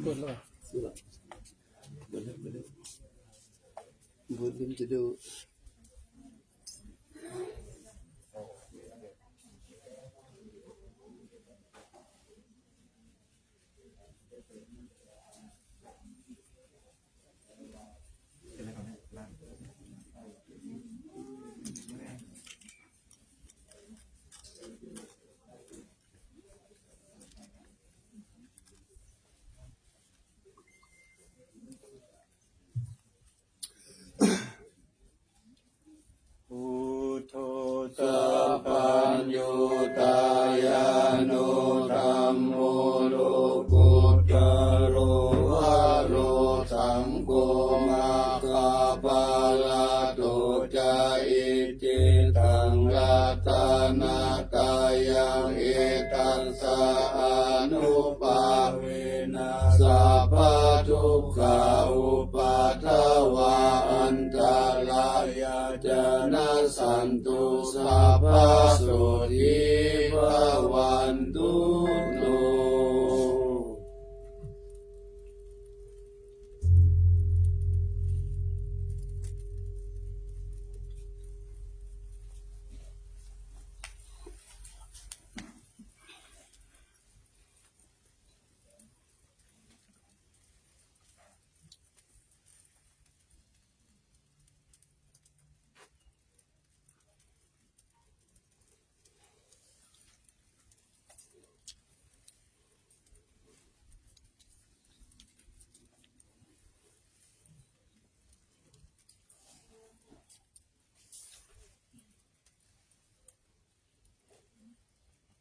Boleh. Sudah. Boleh, boleh. Boleh jadi. Santu sapa soti bhavantu no.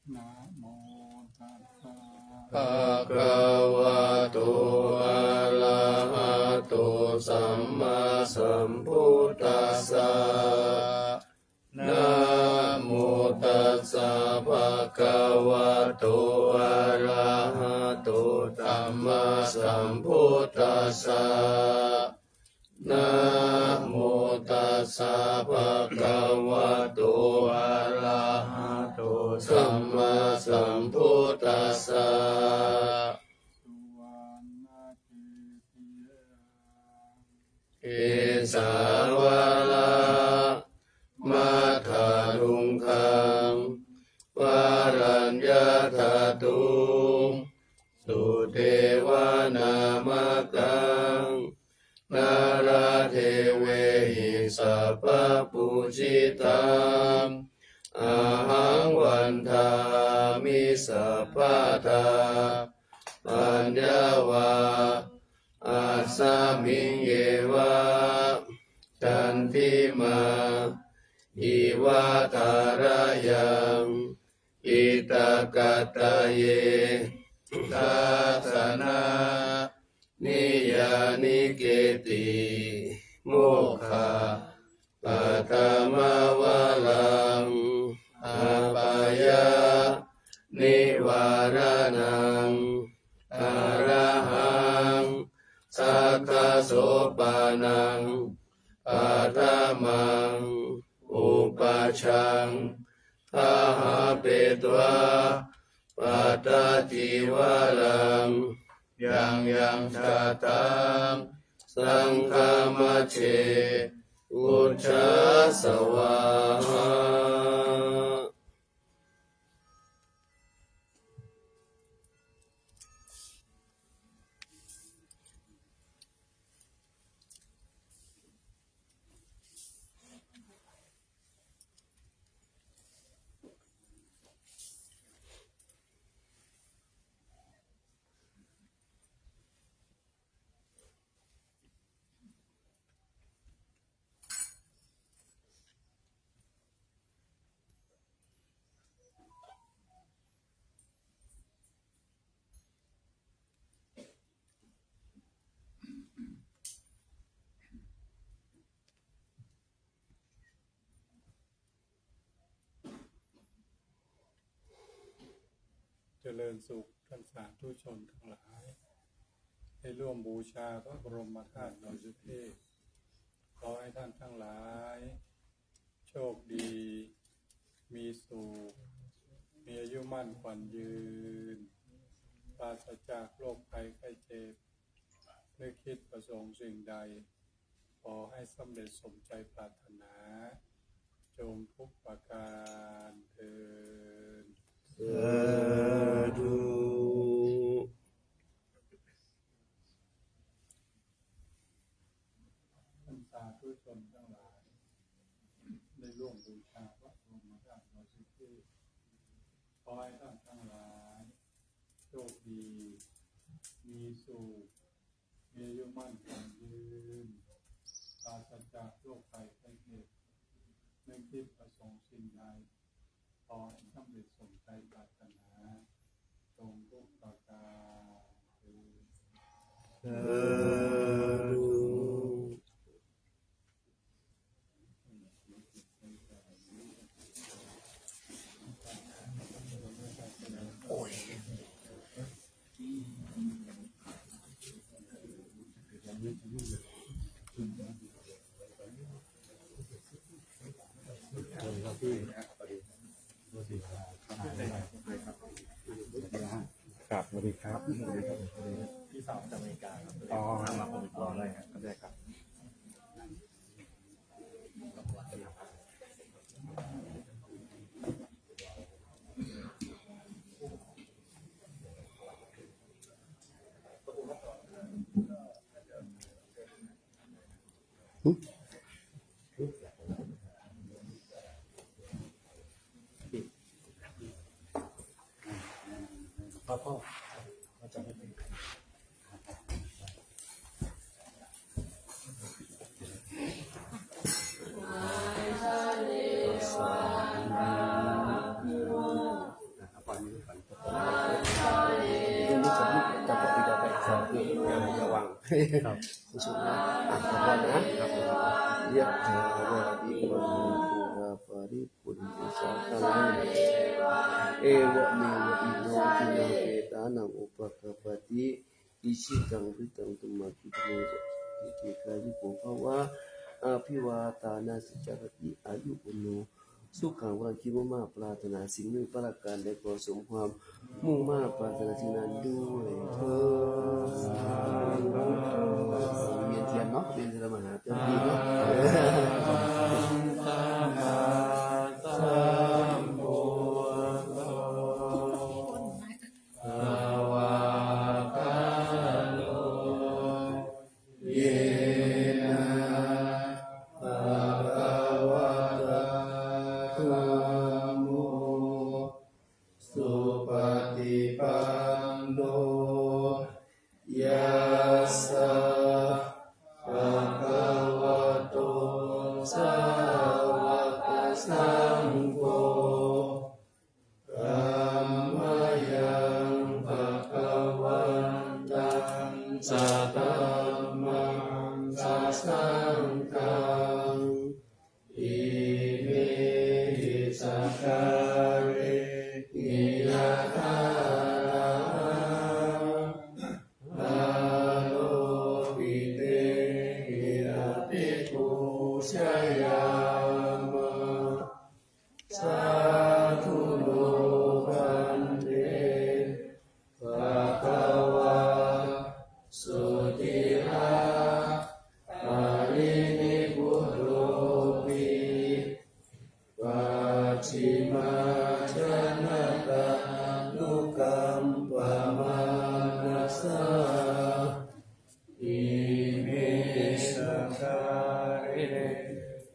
Namo tassa. ภะคะวะโตอะระหะโตสัมมาสัมพุทธัสสะนะโมตัสสะภะคะวะโตอะระหะโตสัมมาสัมพุทธัสสะนะโมตัสสะภะคะวะโตอะระหะโตสัมมาสัมพุทธัสสะ เอสาวาลามาถารุงคังวารัญญาธาตุงสุเทวานามกังนาราเทเวหิสัพพปุจิตังอาหังวันทามิสัพพทาปัญญาวาอาสามิงเยวะจันทิมาอิวาทารยังอิตากตตะเยทัสนานิยานิเกติโมฆะปัตมวะลังอาปายานิวารนังอาระหังสัทธโสปานังปัตมังอุปชังทหาเปตวะปัตติวะลังยังชาตังสังฆมัชเชอุชฌาสวาหาเจริญสุขท่านสาธุชนทั้งหลายให้ร่วมบูชาพระบรมธาตุดอยสุเทพขอให้ท่านทั้งหลายโชคดีมีสุขมีอายุมั่นขวัญยืน ปราศจากโรคภัยไข้เจ็บนึกคิดประสงค์สิ่งใดขอให้สำเร็จสมใจปรารถนาจงทุกประการเถิด สาธุ ท่านสาธุชนทั้งหลายได้ร่วมบูชาพระบรมธาตุบริสุทธิ์ขอให้ท่านทั้งหลายโชคดีมีสุขมีอายุมั่นขวัญยืนปราศจากโรคภัยไข้เจ็บนึกคิดประสงค์สิ่งใดขอให้สำเร็จสมใจปรารถนาจงทุกประการเถิด สาธุ ครับสวัสดีครับ พี่สาวจากอเมริกาครับ อ๋อ ทำมาผมรอเลยครับ ก็ได้ครับ พ่อจะไม่เป็น ระวังคุณสุนะระวังนะยะถาวาริวะโหราปาริปุริสาคาลังเอวะเมวะอิโนทินังเปตานังอุปกปปติอิชิตังวิตังตุมาคิโนจิติกายุโภภวะอาภิวาตานาสิจารติอายุอุโนสุขังวรังคิมุมาปรารถนาสิ่งหนึ่งประการใดขอสมความมุ่งมาปรารถนาสิ่งนั้นด้วยเถิดเวียนเทียนเนาะเวียนเทียนมหาเจ้าพี่เนาะสุปฏิปันโนยัสสะภะคะวะโตสาวกสังโฆธัมมายังภะคะวันตังสัทธัมมังสัสสังฆังอิเมหิสักการะนิยตาอาโลปิเตหิอาติปุชยามะสาธุโลกันเตภะคะวะสุติราปารินิพพุโตปิปัจฉิมาชนะตานุกัมปะมานัสสะอิเมสการะ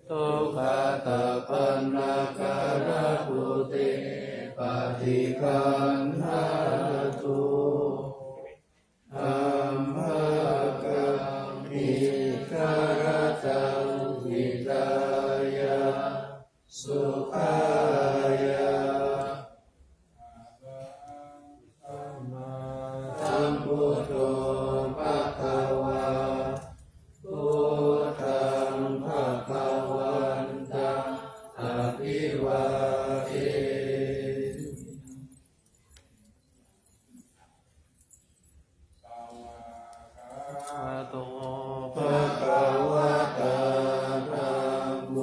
โตคาตาปันนาการะปุเตปฏิคันหาตุอัมภะกัมมิการะตังหิตายะสุขายะธัมโมโตภะคะวะพุทธังภะคะวันตังอภิวาเทโต ภะคะวะตาธัมโม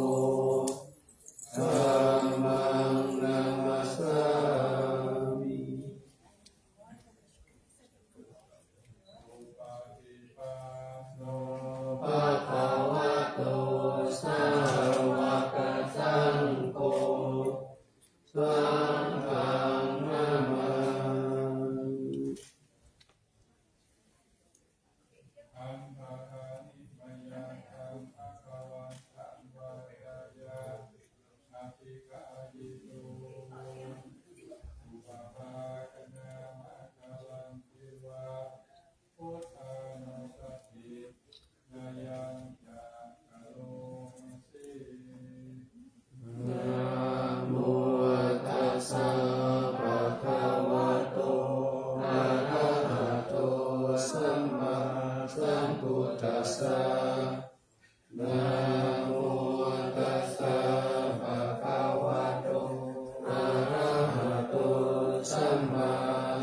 ธัมมังนามัสสามิ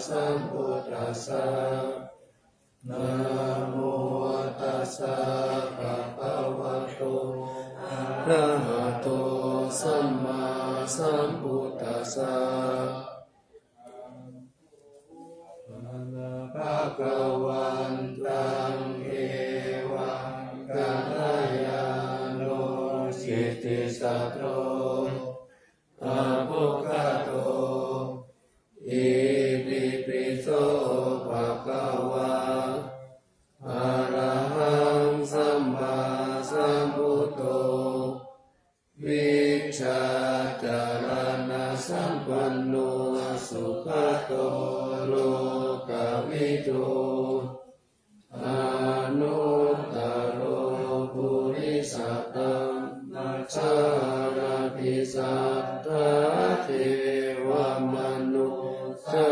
สัมพุทธัสสะนะโมตัสสะภะคะวะโตอะระหะโตสัมมาสัมพุทธัสสะภะคะวันตังเอวังกัลยาโนสิทธิสัตโตอะโภคาโตอิติปิโสภะคะวะอะระหังสัมมาสัมพุทโธวิชชาจารณะสัมปันโนสุขโตโลกวิทูอนุตตโรปุริสตัมมัจจารติสัทธาเทวมนุสา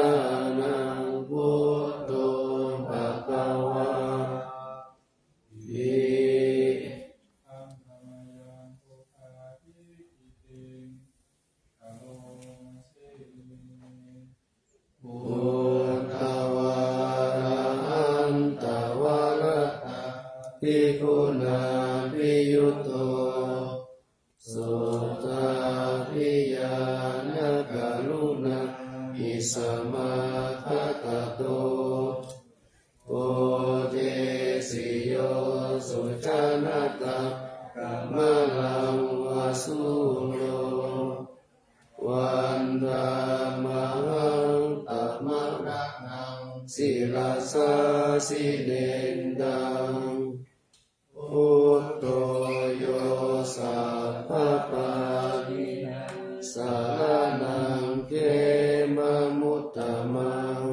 นังพุทโธภะคะวะอิพุทธวาหันตวรตะภิกขุนาภิยุตโตสุตาภิญาณกรุณาอิสมาคตโตโอเทสิโยสุจานตะกัมมลังวาสุโลวันธามหังตมะระนังศิลาสาสิเนนดังพุทโธโยสัพพปานิสารนังเขมมุตตมัง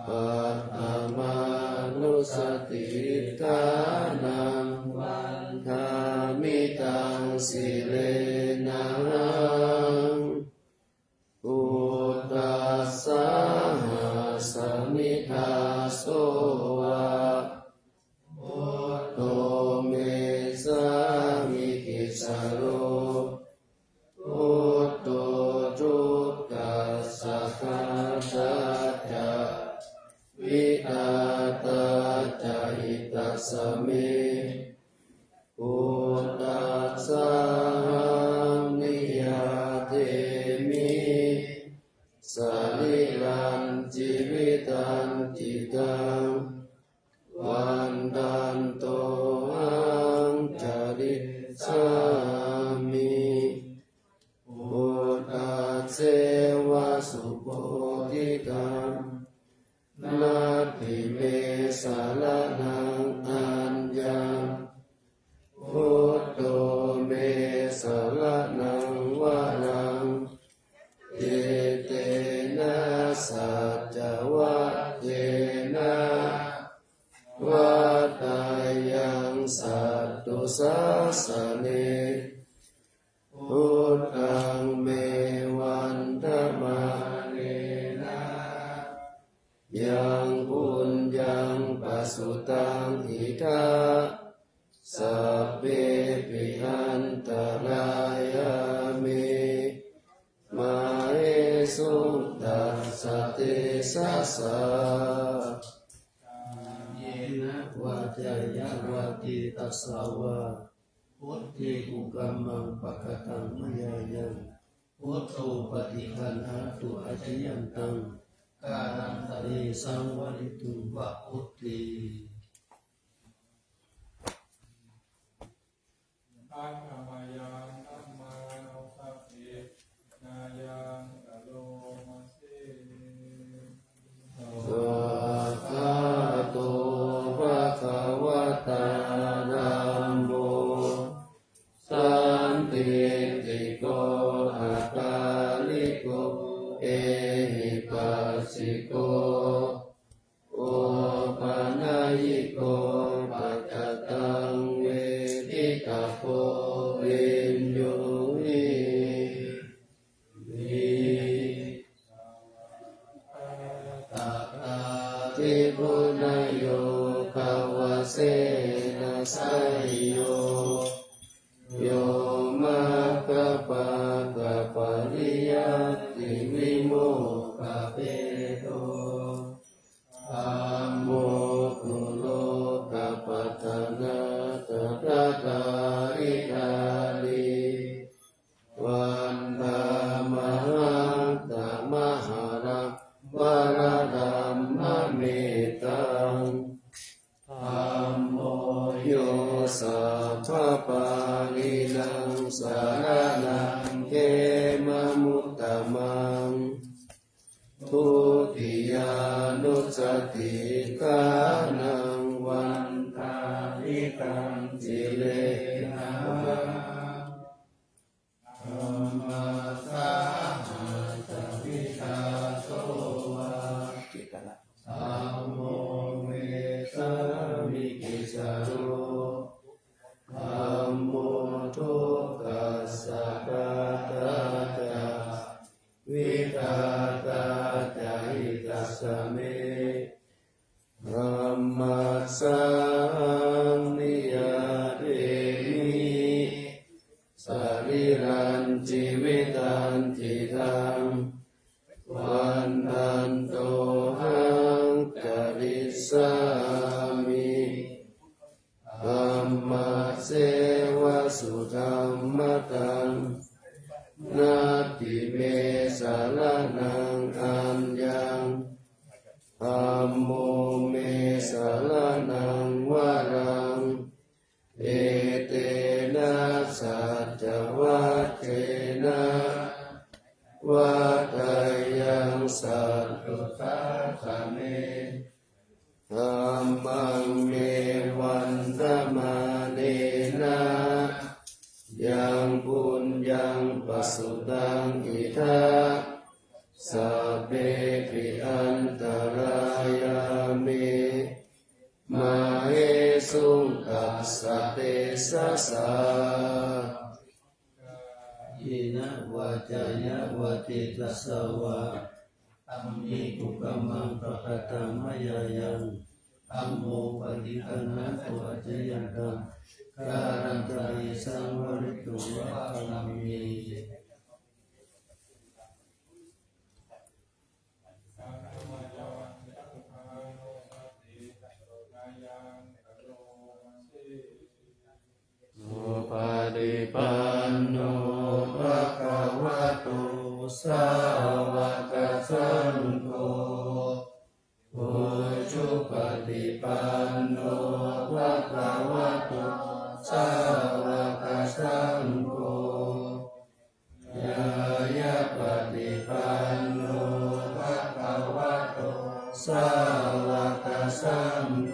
ปัตตมานุสติทานังวันทามิตังสิเลนะพุทธัสสะหาสมิทาโสวะพุทโธเมสามิกิสโรพุทโธจุกตัสสะคัจจะจะวิตาตาจะหิตัสสะเมพุทธัสสะนิยาเทมิสาลิลันจิวิตันจิตังวันตันโตหังจาริสามิพุทธัสเสวะสุโพธิกังนาทิเมสารนังอัญญังพุทโธเมสารนังวะนังเยเตนะสัจจวัตเยนะวัฏฏายังสัตตุสัสสะเนพุทธังเมวันธมาเนนะยังปุญญังปัสสุตังหิทาสัพเพปิหันตรายามิมาเอสุตัสสะเตสัสสะเยนะวัจจยวัตติตัสสาวะพุทธิกุกัมมังปะกตังมยายังพุทโธปฏิคันหาตุอาจยันตังกาลันตะเรสังวริตุวะพุทธิ อันธรรมยังธัมมานุสัพพินายังกะโลมาเส สัพพะโตภะคะวะตาธัมโมสันติติโกอะกาลิโกเอหิปัสสิโกโอปะนายิโกปัจจตังเวทิตาโพวินโยหิตาตาทิพุนายโยภาวเสนะไสยโยโยมะกะปะกะปะริยัตติวิโมกะเปโต ทุติยานุสติกานังวันทาลิกังสิเลนะธัมมาสาหาสวิทาโสวะธัมโมเมสามิกิจาโรธัมโมทุกขัสสะปะทะจาวิทาตาจาหิตัสสะเมธัมมัสสานิยาเตมิสรีรันจิวิตันติตังวันทันโตหังกริสามิธัมมาเสวะสุธัมมตังนาติเมสารนังอัญญังธัมโมเมสารนังวรังเอเตนะสัจจวัตเถนะวัฏยังสัตตุสัสสะเมธัมมังเมวันธมาเนนะยังปุญญังปัสสุตังอิทัสสัพเพปิอันตรายามิมาเหสุงตัสสะเตสะสะยินะวะจายะวะติตัสสะวะอัมมิกุกัมมังปะกะตังมะยายังอัมโมปะติคันนะโตอะจยันตังการันตริสังวริตุวะคัมมิโอปาติปันโนภะคะวะโตสาวกสังโฆโอชุปฏิปันโนภะคะวะโตสาวกสังโฆยายะปฏิปันโนภะคะวะโตสาวกสังโฆ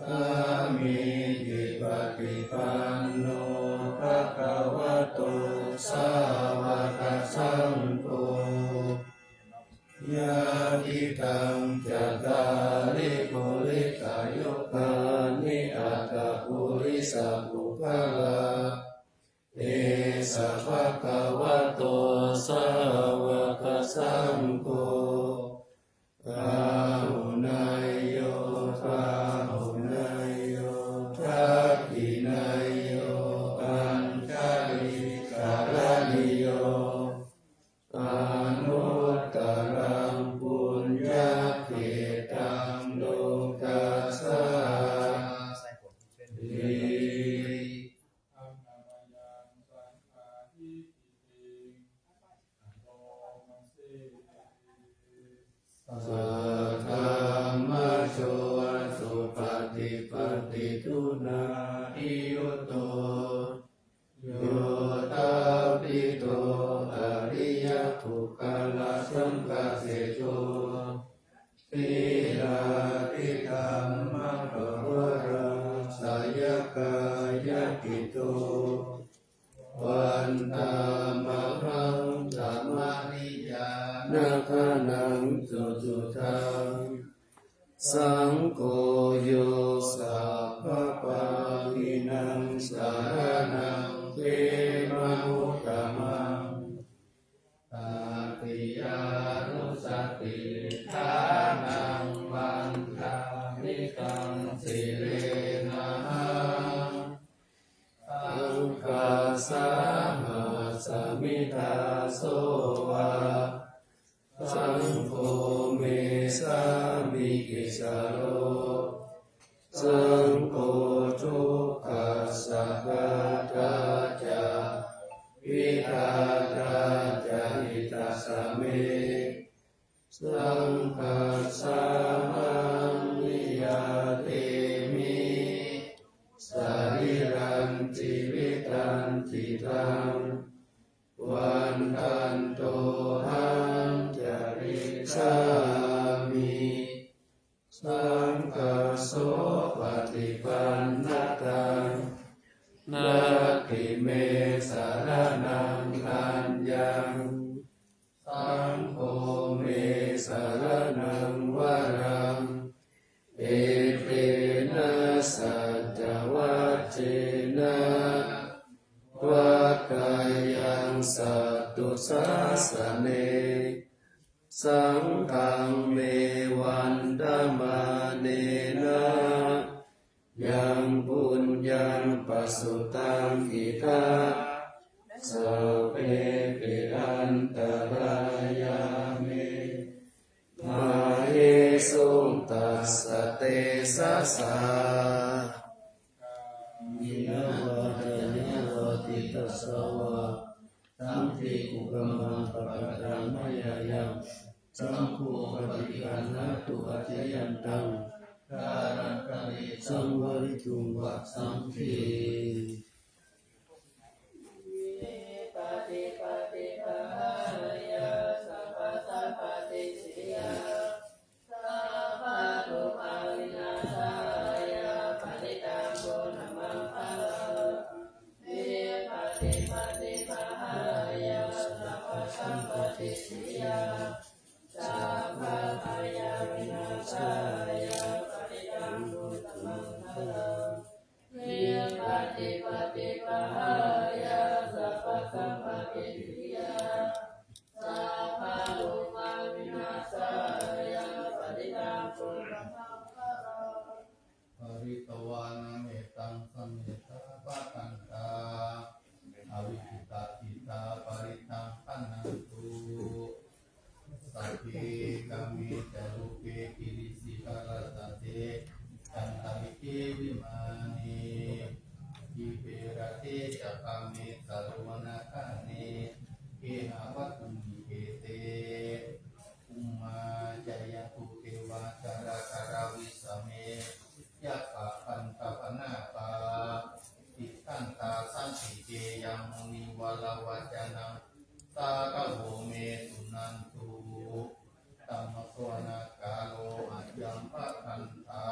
สามีจิปฏิปันโนภะคะวะโตสาวกสังโฆยะติตังจัตตาริปุริสายุคานิอัตตปุริสปุคลาเอสะภะคะวะโตสาวกสังโฆอาหุนายโยอาหุนายโยทักขินายโยอัญชลิการณิโยอนุตตรังปุญญเขตังโลกัสสะอิสัทธามโชสุปฏิปันติทุนาอิโยโตโยตาปิโตอริยทุกขลาสังกเสโชติลาติธรรมะภวราสายกายกิโตวันตามะหังสัมมานิยานาคานังสุสุทังสังโฆโยสัพพะปะทินังสารนังเวมะมุตตมังตาติยานุสติทานังวันทานิกังสิเลนะสังฆาสาหาสมิทาโสวะสังโฆเมสามิกิสาโรสังโฆทุกขัสสะปะทะจาวิทาตาจาหิตัสสะเมสังฆัสสะนิยาเตมิสรีรันจิวิตันติตังวันทันโตหังก สามิสังฆโสปฏิปันนตังนาทิเมสารนังอัญญังสังโฆเมสารนังวรังเอเตนะสัจวัจเจนะวัฏฏายังสัตตุสาสเนสังฆังเมวันตมาเนนะยังบุญญังปัสสุตังอิทัสสะเปปิอันตรายามิมาเหสุงตัสสะเตสะสะยินะวะตะนะวะติตัสสะวะสัมภิกุกมังปะปะตังมะยายังสังโฆปฏิปันนะตุอาจยันตังการังกะเรสังวริตุงวะสัมภิปฏิปฏิปายาสัพพะสัพพะติสิยาสัพพะทุกขาวินาศายาปฏิตังโกนะมังคะวิปฏิปฏิปายาสัพพะสัพพะติสิยาสัพพะกายาวินาศายาปฏิตังโกนะมังคะวิปฏิปฏิปายาสัพพะสัพพะติสิยาสัพพะทุกขาวินาศายาปฏิตังโกนะมังคะปริตวานังเอตังสัมเมตตาปะตังตาอวิคิตาทิตาปริตังปันนันตุสัพเพกามิจารุเกกิริสิกาลสัตเตจันตวิเกวิมานีอิเปรเตจักามิสารวนาคาเนเอหาวัตุมิเกเตอุมมาจายตุเทวาจาราคาราวิสเมยัปปะปันตปนาปาติตันตาสันติเกยังมุนิวลาวาจานังตากะโหเมสุนันตุตัมมะสวนาคาโลอัจยัมปะคันธา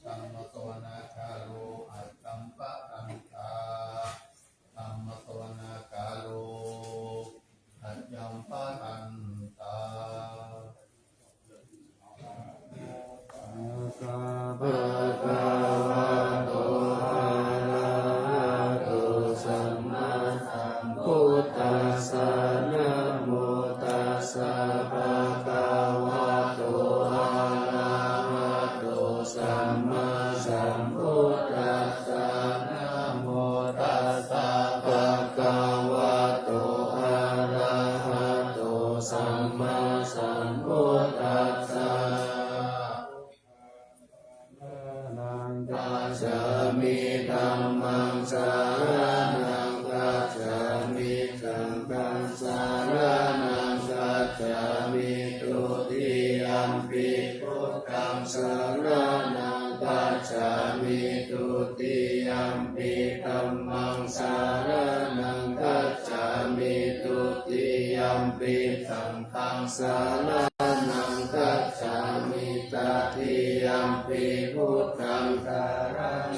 ตัมมะสวนาคาโลอัจยัมปะคันธาตัมมะสวนาคาโลอัจยัมปะคันธาภะคะวะโตอะระหะโตสัมมาสัมพุทธัสสะนะโมตัสสะภะคะวะโตอะระหะโตสัมมาสัมพุทธัสสะนะโมตัสสะภะคะวะโตอะระหะโตสัมมาสัมพุทธัสสะกัจฉามิธัมมังสารนังกัจฉามิสังฆังสารนังกัจฉามิตุติยัมปิพุทธังสารนังกัจฉามิตุติยัมปิธัมมังสารนังกัจฉามิตุติยัมปิสังฆังสารนังกัจฉามิตติยัมปิพุทธังสารนัง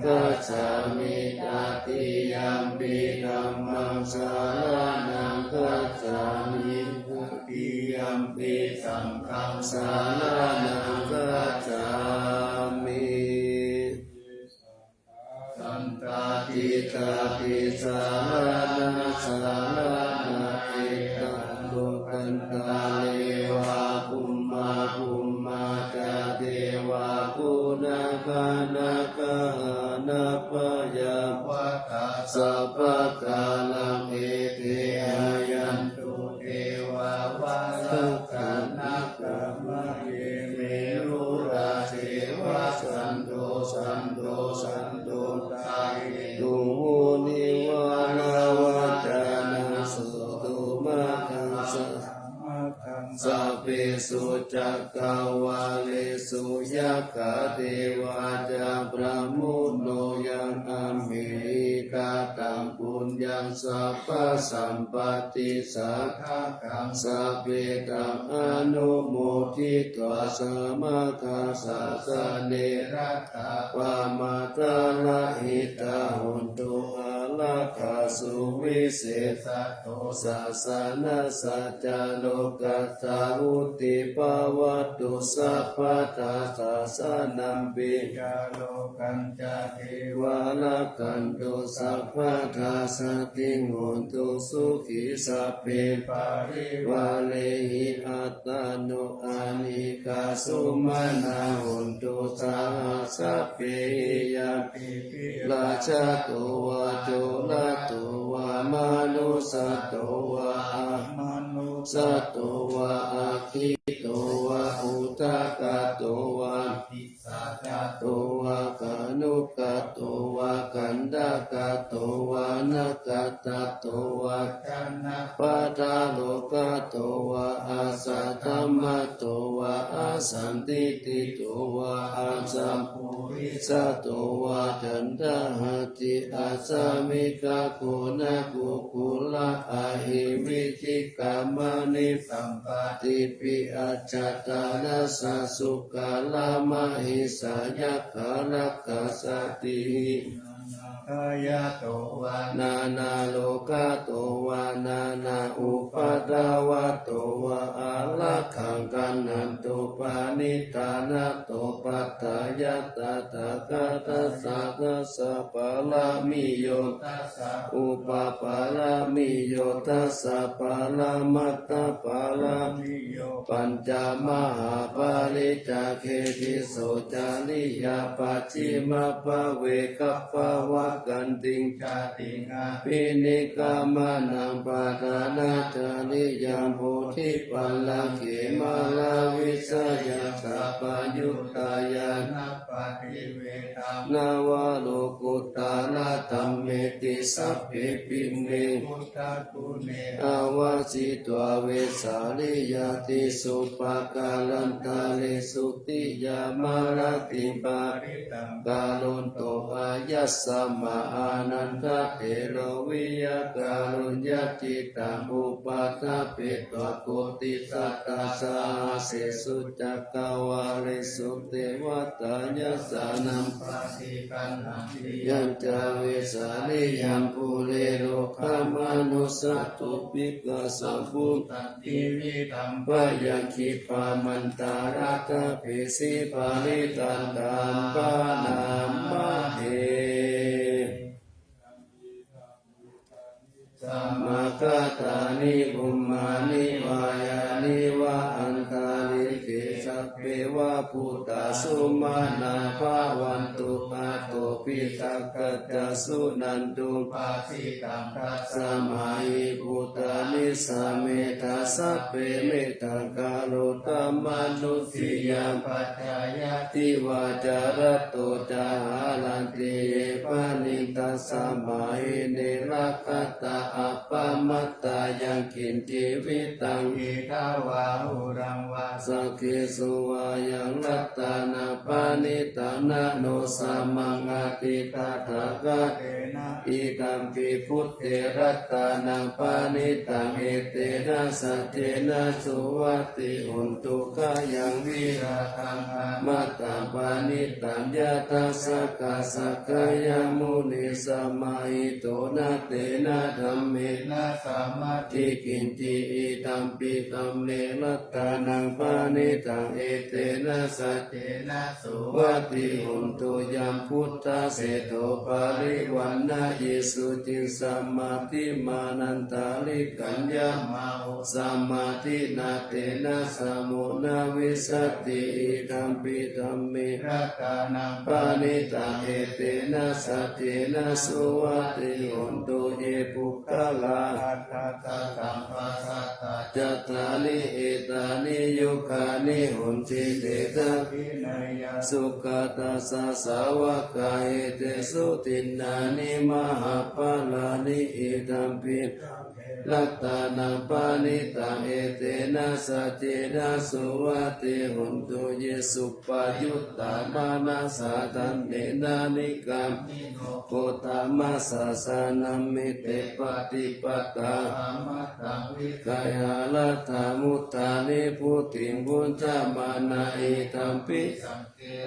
กัจฉามิตติยัมปิธัมมังสารนังกัจฉามิทุติยัมปิสังฆังสารนังกัจฉามิสันตติตาติสารนังสารนังเอตังโลกันตาเลวะภูมาภูมาจาเทวะกุณาคานาคานาปยาวัตตาสัพพะกาลังเอเตอายันตุเทวาวาสักขานาคามะเยเมรุราเทวะสันโตสันโตสันโตตาเยตุมุนิวาลาวาจานังสุตุมะคังสัมมะคา สัพเพสุจักกาวาเลสุยัคขะเทวาจาพระมุตโนยังอัมหิกาตังปุญญังสัพพะสัมปติสัทธากังสัพเพตังอนุโมทิตวาสมาคาสะสะเนรัตตาวามาตาลหิตาหุนตุอาลาคาสุวิเศษโตสัสสะนะสัจจโลกัสสาอุติปวัตตุสัพพะทาสัสสะนัมปิกาโลกันจเทวาลกันตุสัพพะทาสติงหุนตุสุขิสัพเพปาริวาเลหิอัตตานุอานิกาสุมานาหุนตุสาสัพเพยาปิราชาโตวะโจลโตวะมานุสัตโตวะอะมานุสัตโตวะอะคิโตวะอุตตกะโตวะปิสัจโตวะกานุกะโตวะกันดากะโตวะนะกะตะโตวะจันนะปัตตาโลกะโตวะอาสัทธมะโตวะอาสันติติโตวะอาสัมปุริสโตวะจันทหติอาสามิกะโกนะกุกุละอะหิวิจิกามะนิสัมปติปิอัจจตานัสสะสุกาลามะหิสายัคขะรักขะสติกายโตวานานาโลกาโตวานานาอุปาทาวะโตวะอาลักขังกันนันตุปานิตานาโตปัตตายะตถาคตัสสะตัสสะปะลามิโยตัสสะอุปปาลามิโยตัสสะปะลามัตตะปะลามิโยปัญจมหาปาริจาเคติโสจาริยาปัจฉิมภเวกัปปวะกันติงชาติงาปินิกามานังปาทานาจาริยามโพธิปัลลังเขมาลาวิสยาสัพพยุตตายานาปฏิเวทานาวาโลกุตตานาธัมเมติสัพเพปิเนพุทธกุเนอาวาสิตวเวสาลิยาติสุปกาลันตาเลสุติยามาลติปาริตังกาลุนโตอายัสสมาอานันทเถโรวิยกาลุญญจิตังอุปาทเปตวโกติสัตตาสาเสสุจักกาวาลิสุเทวตายัสสานัมปะติกันหังติยัญจาเวสาลิยัมปุเรโลกามานุสัตตุปิกะสัมพุตติวิธัมปะยังคิปามันตารัตเปสิปาริตันตัมปะนามะเทสัมมากัตตานิบุมมานิวายานิวะอันตาลิเกสัพเพวะพุทธาสุมาณาภาวันตุอาโตปิตักกัจจสุนันตุปาสิตังทัสสะมาหิพุทธานิสาเมธาสัพเพเมตังกาโลตัมมนุสิยังปัจจายติวาจารโตจาหาลันติเยปานิตัสสะมาหิเนรักขตาอัปปมัตตายังกินจิวิตังอิทาวาหุรังวาสังคิสุวายังรัตตานาปานิตานาโนสัมมังอาติตาถาคะเตนะอิตัมปิพุทเทรัตตานังปานิตังเอเตนะสัจเจนะสุวัตติหุนตุกายังวิราตังอามัตตังปานิตังยะทัสสะกะสักกายมุนิสัมมาหิโตนะเตนะธัมเมนะสัมมาทิกินจิอิตัมปิตัมเมรัตตานังปานิตังเอเตนะสัจเจนะสุวัตติหุนตุยัมพุทธะเสโตปาริวันนะเยสุจิสัมมาทิมานันตาลิกัญญามาหุสัมมาทินาเตนะสัมโมนาวิสัตติอิตัมปิตัมเมรัตตานังปานิตังเอเตนะสัจเจนะสุวัตติหุนตุเยปุคคลาอัตถะสัมปัสสะจัตตานิเอตานิยุคานิหุนติเตตะวินัยสุขตัสสะสาวกาเอเตสุตินานิมหาปาลานิเอตัมปิ รัตนาปานิตังเอเตนะสัจเจนะสุวัติหุนตุเยสุปายุตตามานาสาตันเนนานิกัมโคตามาสาสานามิเตปฏิปตา กายาลัตถามุตตานิพุติงพุทธมานาอิตัมปิ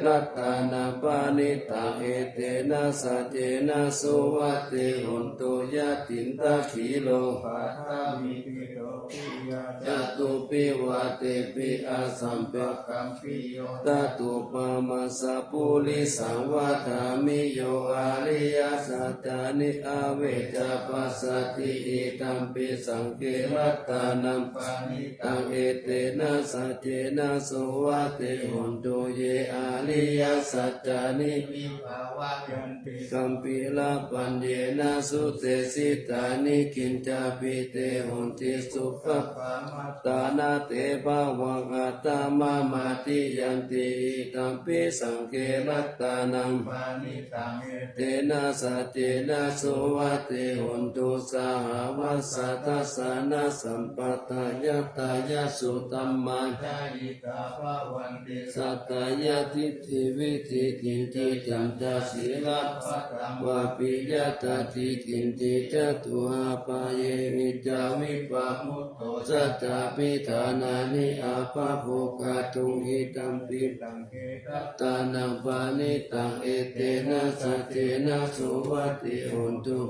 รัตตานาปานิตังเอเตนะสัจเจนะสุวัติหุนตุยะตินตะขีโลภะทามิปิโตปิยะจตุปิวะเตปิอาสัมเปกัมปิโยตตุปะมัสสะปุริสังวัฏามิโยอาริยสัจจานิอาเวจาปัสสติอิตัมปิสังเกรัตตานัมปานิตังเอเตนะสัจเจนะสุวัติหุนตุเยอาริยสัจจานิวิภาวะยันติกัมปิลาปัญเยนะสุเตสิตานิกินจาปิเตหุนติสุขปามัตตานาเตภาวังอัตตมามาติยันติตัมปิสังเกรัตตานังปานิตังเอเตนะสัจเจนะสุวัติหุนตุสหวัสสัทธัสสะนะสัมปตายะตายะสุตัมมัญญาอิกาภวันติสัตตายะทิฏฐิวิธิตินติจันตศีลปัตตังวะปิยะตติตินติจตุอาปาเยวิจาวิปัสมุตโตสัจจปิธานานิอาภาโภคตุงหิตัมปิตังเกตัตตานังปานิตังเอเตนะสัจเจนะสุวัติหุนตุ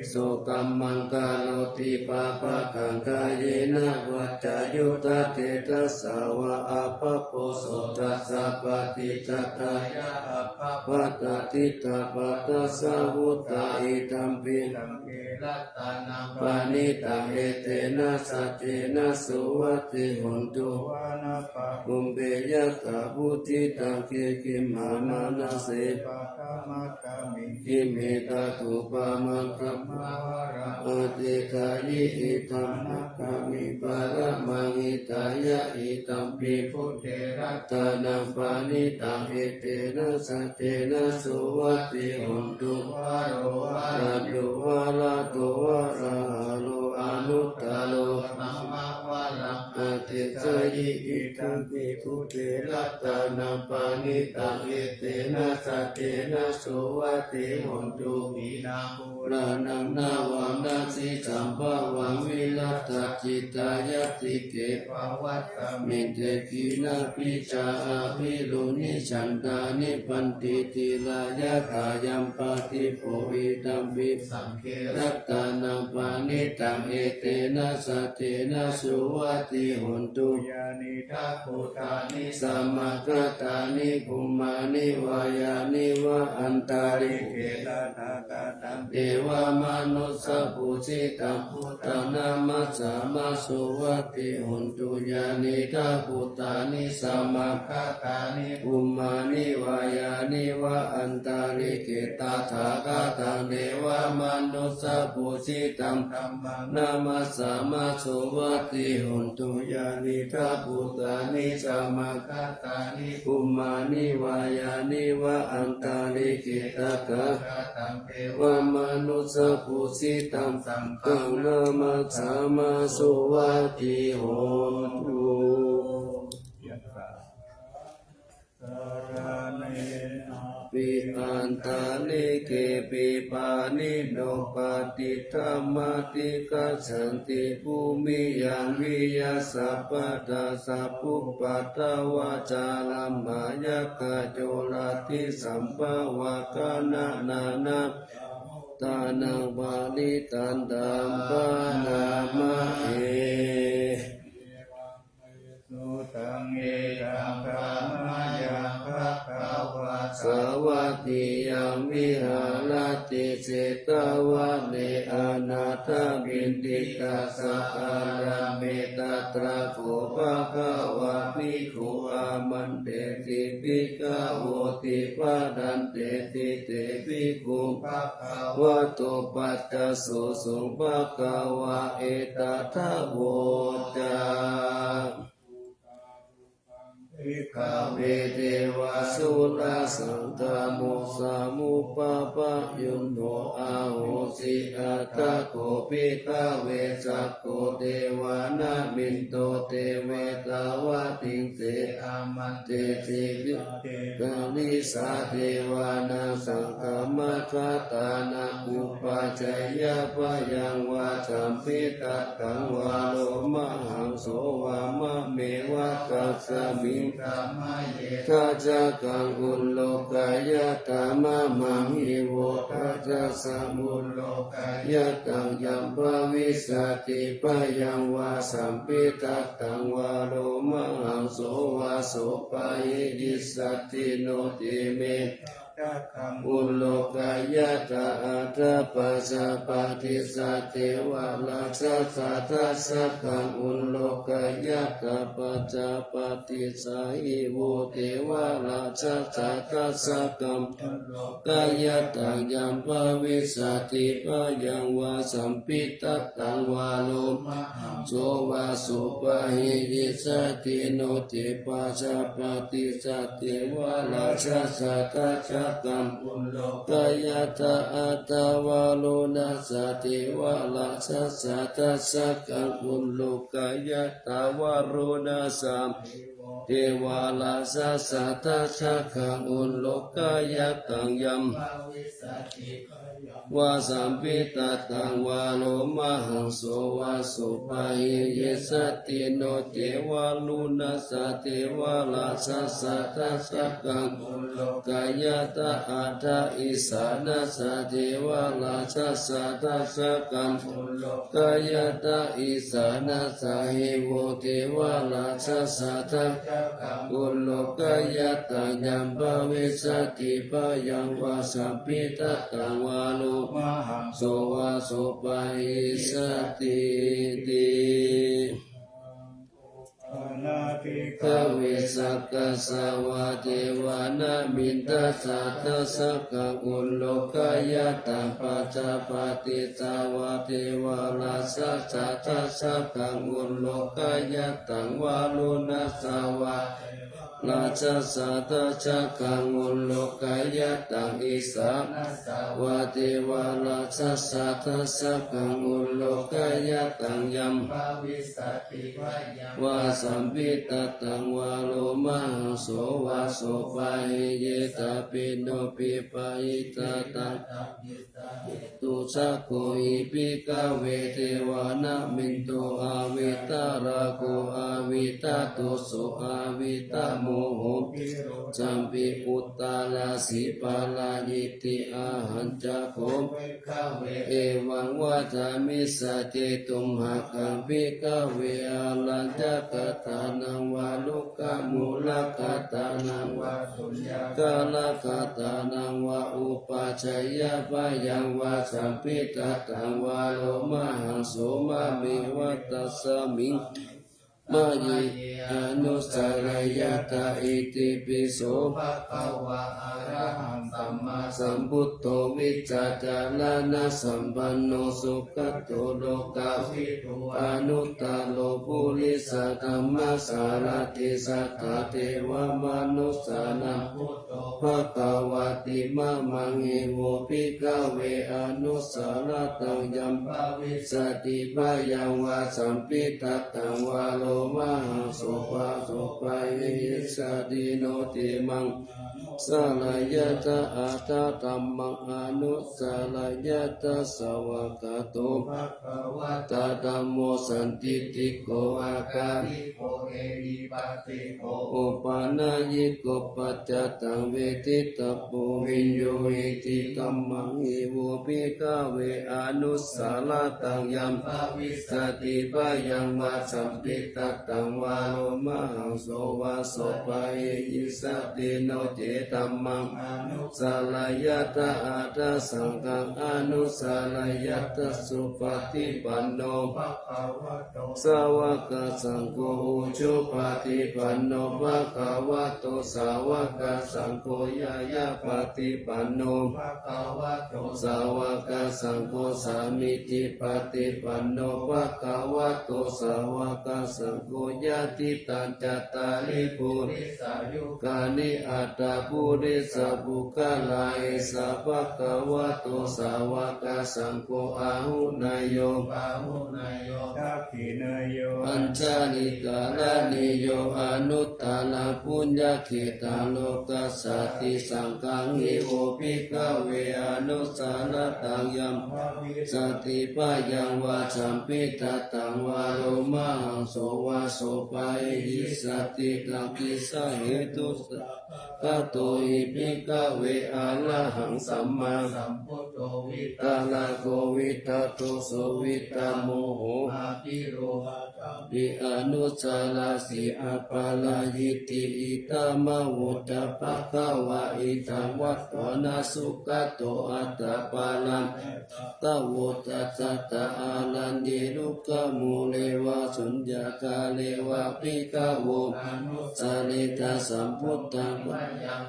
โสกัมมังกาโลติปาปะกังกายเนะวัจจายุตเตตัสสาวะอาภะโพโสตัสสะปฏิจัตตายะอาภะปัตตติตาปัตตสาวุตตาอิตัมปิตังเกรัตตานังปานิตังเอเตนะสัจเจนะสุวัติหุนตุวานาปะกุมเบยะตาพุทธิตังเกกิมหามานาเสปะกามะกามิกิเมตาตุปะมังคัมมาวาระอติกายิอิตัมนะกามิปะระมังอิตายะอิตัมปิพุทเทรัตตานังปานิตังเอเตนะสัจเจนะสุวัติหุนตุวาโรวาระโตวาระโตวาระโลอนุตตโลนัมมะวาระอติกายิอิตัมปิพุทเทรัตตานังปานิตังเอเตนะสัจเจนะสุวัติหุนตุวินาภูรานังนาวังนาสิสัมภาวังวิรัตจิตายติเกภวัตตมิเตกินาปิจาอาภิรุนิฉันตานิปันติติลายะกายัมปติโพอิตัมปิสังเครัตตานังปานิตังเอเตนะสัจเจนะสุวัติหุนตุยานิทัพพุทานิสัมมาคตานิภูมานิวายานิวะอันตาริเกตตากาตังเทวามนุสสะปุจิตังพุทธานามัสสามาสุวัติหุนตุยานิทัพพุทานิสัมมาคตานิภูมานิวายานิวะอันตาริเกตตากาตังเทวามนุสสะปุจิตังธัมมังนามัสสามาสุวัติหุนตุยานิทัพพุทานิสัมมาคตานิภูมานิวายานิวะอันตาริเกตกะตังเทวามนุสสะปุจิตังสังฆังนามัสสามาสุวัติหุนตุปิอันตาลิเกปิปานิโนปฏิธัมมติกัสสันติภูมิยังวิยัสสะปัตตะสัพพุปัตตวาจาลัมมายกะโจลติสัมภวะกานะนานะตานังวาลิตันตัมปะนามะเอสุตังเอตังธรรมยังภะคะวะสวัสดิยังวิหารติเสตวะเนอนาถบินติกัสสะอาราเมตตระโภภะคะวะภิกขุอามันเตติภิกขโวติปะดันเตติเตภิกขุภะคะวะโตปัจจสุสุภะคะวะเอตถะโวจาภิกขเวเทวะส สุราสังฆโมสามุปาปะยุนโนอาโหสิอัตตะโกภิกขเวจักขุเทวานามินโตเตเวตาวะติงเสอามันเตสิวิกาลิสาเทวานาสังฆมัคคตานาอุปาจัยยะปะยังวาสัมภิตัตตังวาโลมหังโสวามะเมวะกัสสมิงธัมมะเยทัจจกังอุลโลกายะตามะมังหิโวทัจจสมุลโลกายะตังยัมภวิสติปะยังวาสัมภิตัตตังวาโลมหังโสวาโสปะหิดิสัตติโนติเมอุลโลกายะตาอัตถปัสสะปะทิสัตเทวะราชสัทธัสสะกังอุลโลกายะตาปัจจปะติสาหิโวเทวะราชสัทธัสสะกังอุลโลกายะตังยัมภวิสติปะยังวาสัมภิตัตตังวาโลมหังโสวาโสปะหิดิสัตติโนติปัสสะปะติสัตเทวะราชสัทธัสสะกังอุลโลกายะตาอัตตวาโลนัสสะเทวะราชสัทธัสสะกังอุลโลกายะตาวาโรนัสสะเทวาลาสสัทธัสสะกังอุลโลกายะตังยัมวาสัมภิตัตตังวาโลมหังโสวาโสปะหิเยสติโนเทวาลุนัสสะเทวาลาสสัทธัสสะกังอุลโลกายะตาอัตถอิสานัสสะเทวาลาสสัทธัสสะกังอุลโลกายะตาอิสานัสสะหิโวเทวาลาสสัทธัสสะกังอุลโลกายะตังยัมภวิสติปะยังวาสัมภิตัตตังวาโลมหังโสวาโสปะหิสติติขเวสักกะสวะเทวานามินทัสสะทัสสะกังอุลโลกายะตังปัจจปะติสาวะเทวาลาสัสสะทัสสะกังอุลโลกายะตังวาลุนัสสาวะราชสัทธัสสะกังอุลโลกายะตังอิสาวะเทวาราชสัทธัสสะกังอุลโลกายะตังยัมภวิสติวาสัมภิตัตตังวาโลมหังโสวาโสปะหิเยตาปิโนปิปะหิตาตังตุสักโขหิปิกเวเทวานามินโตอาวิตาราโกอาวิตาตุสุอาวิตาโมโหจัมปิอุตตาลาสิปาลายิติอาหันจักโขเอวังวาทามิสเจตุมหะกังปิกเวอาลันจักตานังวาลุกะมูลกตานังวาสุญญากาลกตานังวาอุปาชัยยะปะยังวาสัมภิตัตตังวาโลมหังโสมะเมวัตตัสสมิงมายิอนุสารยตาอิติปิโสภะคะวะอะระหังสัมมาสัมพุทโธวิจจาลานะสัมปันโนสุขโตโลกาวิทูอนุตตโลปุริสธัมมาสารติสัทธาเทวมนุสสานังพุทโธภะคะวะติมะมังเอโวภิกขเวอนุสารตังยัมภวิสติปะยังวาสัมภิตัตตังวาโลมหังโสภะโสปะหิสติโนติมังสลายตาอัตตะธัมมังอนุสลายตาสวากาโตภะคะวะตาธัมโมสันติติโกอาการิโกเอหิปัสสิโกอุปาณายิโกปัจจตังเวทิตาโพวิญโยหิติธัมมังหิโวภิกขเวอนุสาลตังยัมภวิสติปะยังวาสัมภิตัตตังวาโลมหังโสวาโสปะหิสติโนเจธัมมังอนุสาลายตาอัตถสังฆังอนุสาลายตาสุปฏิปันโนภะคะวะโตสาวกสังโฆอุชุปฏิปันโนภะคะวะโตสาวกสังโฆยายาปฏิปันโนภะคะวะโตสาวกสังโฆสามิจิปฏิปันโนภะคะวะโตสาวกสัง โฆญาติตันจัตตาริปุริสายุกานิอัตตาปุริสบุคลาเอสะภะคะวะโตสาวกสังโฆอาหุนายโยทักขิเนยโย ปัญจานิกาลานิโยอนุตตลาปุญญาเขตาโลกัสสติสังฆังหิโอภิกขเวอนุสารตังยัมสติปะยังวาสัมปิตตังวาโรมหังโสวาโสปะหิสติตังกิสะเหตุสัพพะโตหิภิกขเวอะระหังสัมมาสัมพุทโธวิตาลาโกวิตาโตโสวิตาโมโหอาภิโรหะปิอนุสาลาสิอัปปาลายิติอิตามะวุตตะภะคะวะอิทังวัตถนาสุขโตอัตตะปาลังตะโวตัสสะตะอาลันเยรุกขมูเลวะสุญญากาเลวะปิกะโวสาลิตาสัมพุทธัง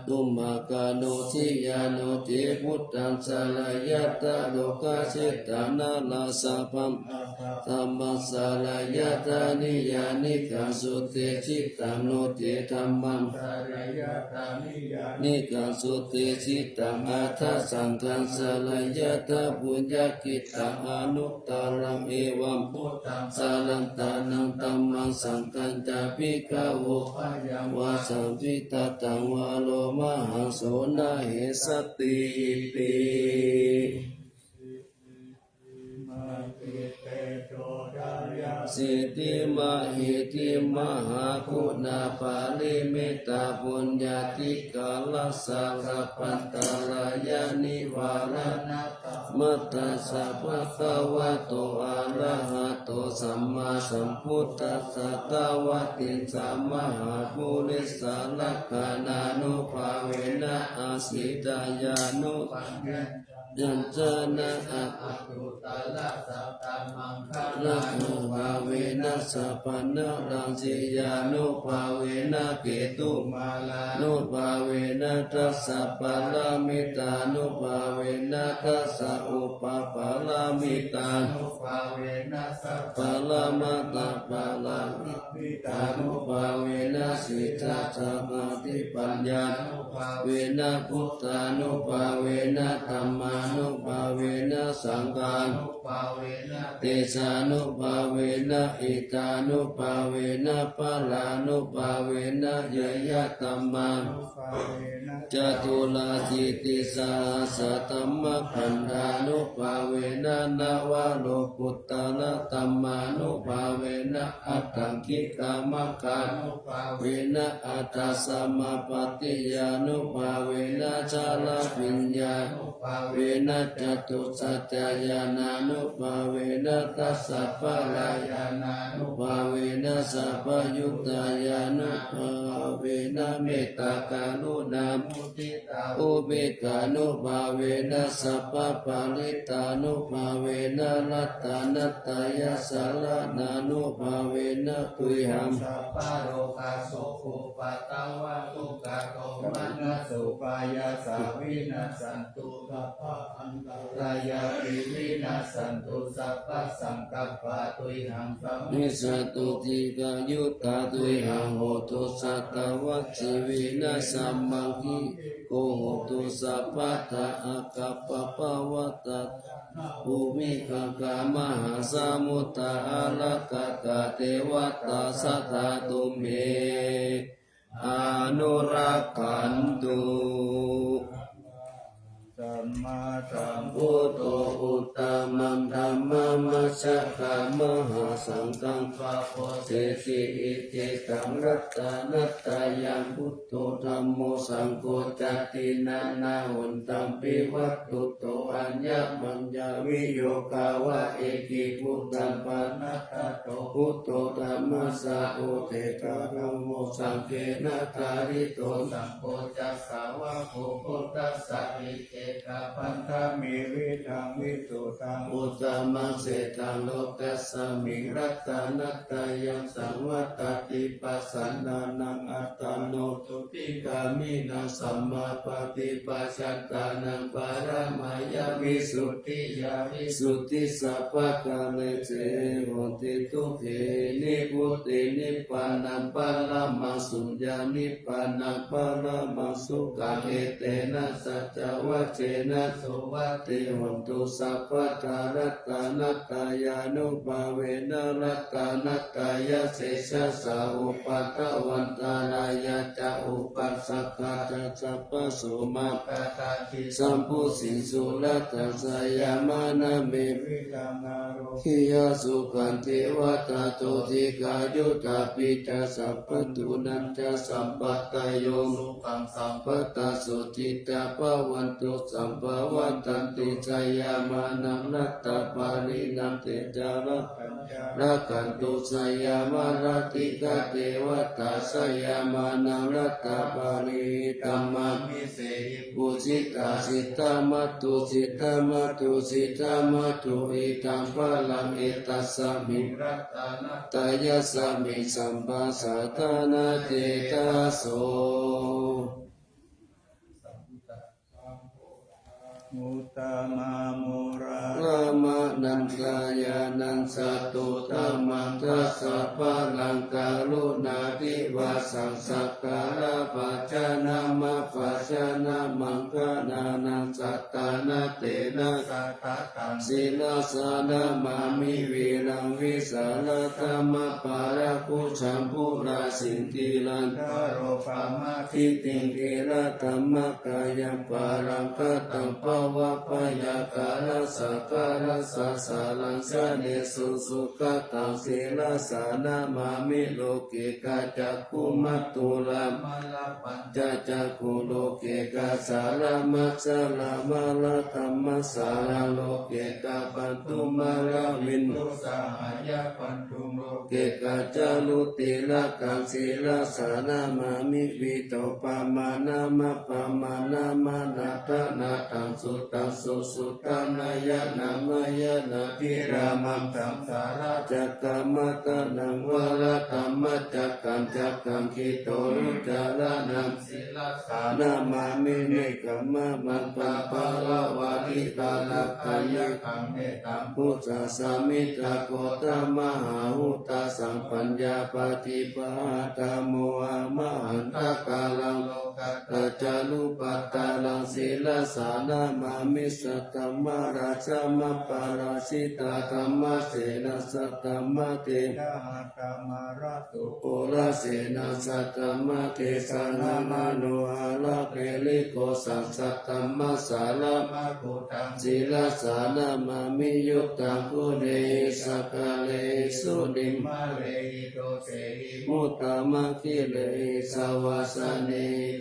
ตุมากาโนทิยาโนเทพุทธังสาลายะตะโลกาเสตานาลาสะพัมธัมมัสสาลายะตานิยานิกาสุเตจิตังโนเตธัมมังนิกาสุเตจิตังอัฏฐสังฆังสาลายะตาปุญญกิตังอนุตตรังเอวัมพุทธังสาลันตานังธัมมังสังฆังจาภิกขโววาสัมปิตตังวาโลมหังโสนะเหสติติ สิทธิมหิติมหาคุณาภาลิมิตาปุญญาติกาลสารปันตรายานิวาลนามัตตสัพพะคะวะโตอะระหะโตสัมมาสัมพุทธัสสะตวะติสัมมาปุริสาลักขานานุภาเวนะอาสิตายานุยัญจนะอะตุตละสัพพะมังคะละโนภาเวนะสัพพะนะรังสิยานุภาเวนะเกตุมาลานุภาเวนะทัสสะปะละมิตานุภาเวนะทัสสะอุปปะละมิตานุภาเวนะสัพพะละมะตะปะละมิตานุภาเวนะสิทธัสสะมาติปัญญานุภาเวนะพุทธานุภาเวนะธัมมานุภาเวนะสังฆานุภาเวนะเตชานุภาเวนะอิตานุภาเวนะปะลานุภาเวนะยยะตัมมาจตุลาสิติสาสะธัมมะขันธานุภาเวนะนวะโลกุตตะนะธัมมานุภาเวนะอัตถังคิกามะคานุภาเวนะอัตตสัมมาปฏิญานุภาเวนะชาลปิญญานุภาเวนะจตุสัจจายานานุภาเวนะตัสสะปะลายานานุภาเวนะสัพพยุตตายานุภาเวนะเมตตากรุณามุทิตาอุเบกขานุภาเวนะสัพพะปาริตานุภาเวนะรัตตานัตตายาสารนานุภาเวนะตุยหังสัพพะโลกาโสภูปะตาวะทุกขโตมันะสุปายาสาวินัสสันตุสัพพะอันตรายาปิวินัสสันตุสัพพะสังกัปปะตุยหังสัมมิสตุติกายุตตาตุยหังโหตุสัตตวัคชีวินัสสัมมังคิโกโหตุสัพพะทะอากัปปะปะวัตตะภูมิคังกามหาสมุทธาอาลักขกะเทวตาสัทธาตุเมอนุรักขันตุสัมมาสัมพุทโธอุตตมังธัมมัมมัชฌะกามหาสังฆังปะโพเสสิอิเตตังรัตตานัตตายังพุทโธธัมโมสังโฆจัตตินานาหุนตัมปิวัตตุโตอัญญมัญญาวิโยกาวะเอกิพุทธัมปะนัตตโตพุทโธธัมมัสสะโอเทกะธัมโมสังเกนะคาริโตสังโฆจัสสาวะโภพุทธัสสะอิเตกะภะ พันธมิวิธังวิสุตัง อุตตมังเสตังโลกัสสมิรัตตานัตตายังสังวัตติปัสสันดานังอัตตโนตุติกามินังสัมมาปฏิปัสสัตตานังปารมายาวิสุทธิยาวิสุทธิสัพพะกาเลเจโหติทุเขนิพุตตินิพพานังปารามังสุญญานิพพานังปารามังสุขะเอเตนะสัจจวัจเจนะโสวัตติหนตุสัพพะทารัตตานัตตายานุภาเวนะรัตตานัตตายาเสสะสาอุปัตตวันตารายาจะอุปัสสะกาจะสัพพะโสมาปะตาทิสัมพุสิงสุรัตตสยามานะเม วิลังอาโร ขิยาสุขันเทวตาโตติกายุตาปิจาสัพพตุนันจะสัมปัตตโยสุขังสัมปัตตสุจิตาภวันตุสัมภวันตันติจายามานังรัตตปารินังเตจาระ ปัญญา รักขันตุสยามารติกาเทวตาสยามานังรัตตปาริตัมมามิเสหิปุจิตาสิตามัตตุสิตามัตตุสิตามัตตุอิตังพลังเอตัสสะมิรัตตานัตตายะสะมิสัมปัสสะทานาเจตาโส มุตตมามุรา รามานันทายานันสตุธรรมังทัสสะพะลังกาลุนาทิวาสังสักการะปัจจานามะปัจจานามังคนานังสัตตานาเตนะสัตตะตังศิลาสานามามิวิรังวิสารธรรมปาระคุชัมพุราสินติลัน ทโรปามา ทิติงกิระธรรมกายังปารังคตังภวะปยาการะสักการะสัสสารังสะเนสุสุขตังศีลสานามามิโลกิกาจักขุมัตตุลัมมาลาปัญจจักขุโลกิกาสารมัสสะลามาลาธรรมสาราโลกิกาปันตุมาลาวินโนสหายาปันตุโลกิกาจารุติละกังศีลสานามามิวิโตปามานามะปามานามานาตนาตังสุตังสุสุตังนายนามายนาทิรามังสังสาราจักกามัตนังวรธรรมจักกังจักกังคิโตรุจารานังศิลสานามามิเนกัมมะมังปะปะละวะทิตาลักขยคังเมตังพุทธสามิตาโกตมหาหุตาสัมปัญญาปฏิปาตโมอะมหันตกาลังโลกัตจารุปัตตาลังศีลสานามามิสตัมมาราชมปาราชิตาธรรมเสนาสตัมมะเต ยะหัตตมาราตุ โอราเสนาสัตตมะเทสานามาโนอาลาเพลิโกสัสสัตตมะสารมะโกตังศีลสานามามิยุตตังกุเรสักกะเลสุนิม มาเลหิโตเสหิ มุตตมะคิเลสวาสเน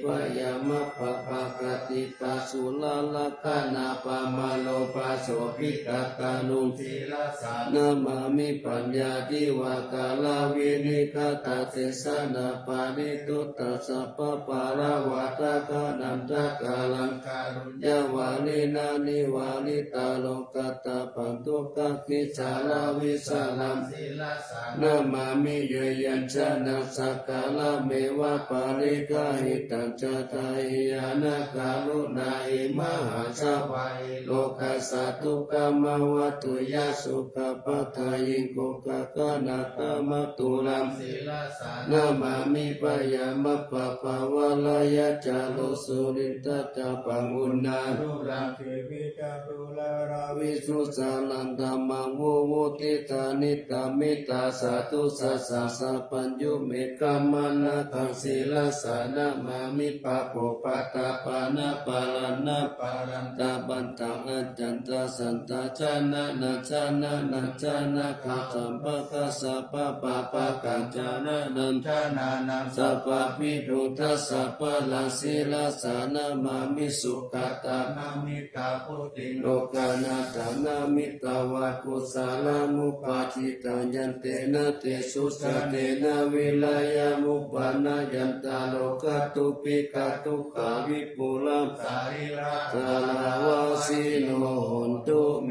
ปยามะปะปะกติปัสสุลาลกานาปะมาโลปัสโสภิตตานุ ศีลสา นามามิปัญญาทิวากาลาวินิกาตาเตสนาปาริตุตตะสัพพะปาราวาตากานันตกาลัง การุญ ยาวาลินานิวาลิตาโลกัตตาปันตุกะกิจาลาวิสาลัม ศีลสา นามามิเยยัญชนะสักกาลเมวะปาริกาหิตัญจตายานะกาลุนาอิมหาสวายโลกัสสะทุกขมวัตถุยสุขปัฏฐายิโกกะกะนาตมะตุลัม ศีลสา นามามิปยามะปะปะวะลายะจาโลสุรินตตะปังอุณนา รุรังเทวิตาตุลารา วิสุสาลันธรรมังวุวุติตานิตามิตาสาธุสัสสะสัพพัญญุเมกัมมานะทังศีลสานามามิปะโปปะตาปานะปาลานะปารันตาบันตังอัจจันตสันตาชนะนะชนะนะชนะขังสัมปะกะสัพพะปะปะกัจจานะนัน ชนานัง สัพพะปิทุทัสสัพพะลังศีลสานามามิสุขตา นามิตาพุติ โลกานาตานามิตาวะกุสาลามุปาทิตัญญันเตนะเตสุสะเตนะวิลายามุปานายันตาโลกตุปิ วิกทุกขาวิปุลัม สาริระ สารวาสิโนโหนตุเม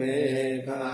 ฆา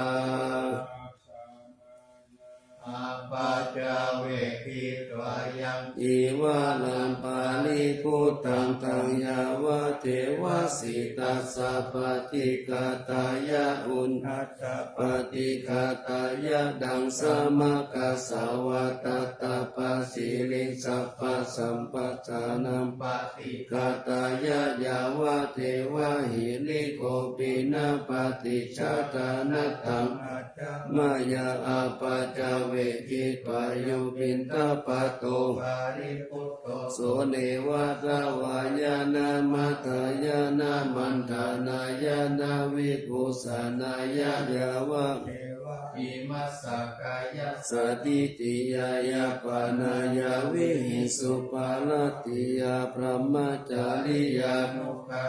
อาปาจาเวคิตวายัง อีวาลัมปาลิพุทธังตังยาวะเทวสิตัสสะปฏิกาตายะอุณ ทัสสะ ปฏิคาตายะดังสมกัสสาวะตตาปะสิลิสัพพะสัมปัฏฐานัม ปฏิ กาตายะยาวะเทวะหิริโกปินะปฏิชาตานัตตัง อาจาม ายาอาปาจาเวกิปายุปินตาปะโต ปาริปุตโต โสเนวะตาวายานามัตายานามันธานายานาวิปุสานายายาวะ เทวะอิมัสสกายะ สติติยายาปานายาวิหิสุปาลติยาพระมจาริยา นุขา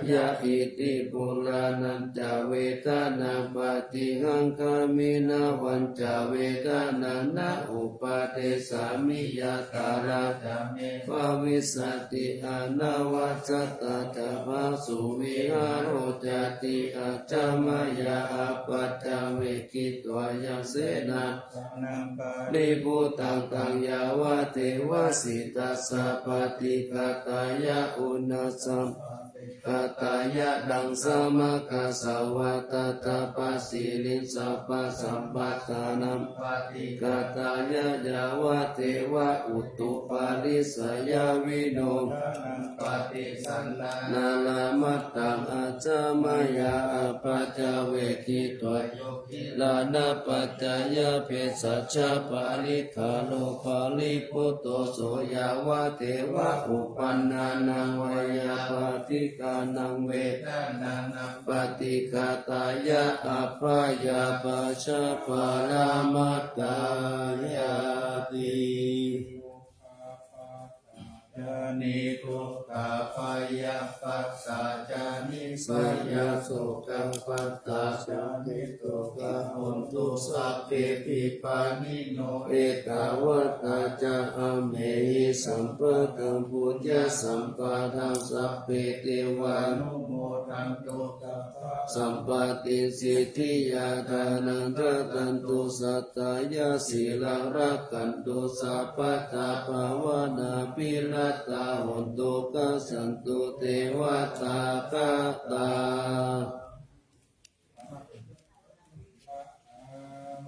ย ะอิติปุรานันจาเวทนาปฏิหังคามินาวันจาเวทนานะอุปาเทสามิยาตารา จามิ ภาวิสติอานาวัจตาตาภาสุวิหารโรจติอาจามายาอาปัจจเวกิตวายังเสนา สังนังปา นิพุตังตังยาวะเทวสิตัสสะปฏิกาตายะอุณสัมกาตายะดังสมกัสสาวะตตาปะสิลินสัพพะสัมปัฏฐานัม ปฏิ กาตายะยาวะเทวะอุตุปาริสยาวิโน ทานังปฏิสันนา นาลามัตตังอาจามายาอปัจจเวทิตว โยคิ ลานาปัจจยาเพสัชฌะปาลิคาโลปาลิพุตโตโสยาวะเทวะอุปันนานังวยาปฏิกานังเว ทานานัง ปฏิกาตายะอัปปายาปัชฌะปารามัตตายาติ จานิทุกขาปายาปัสสะจานิ ส ปาย ายาสุขังปัตตาสามิตุกะหนตุสัพเพปิปานิ โน เอตาวตาจาอเมหิสัมปะตังปุญญสัมปะทังสัพเพเทวา อ นุ นุโมทันตุสัพพะ สัมปติสิทธิยาทานังรัตันตุสัตตายาสีลังรักขันตุสัพพะตาภาวนาปิรัตตาหนตุกัสสันตุเทวตากาตา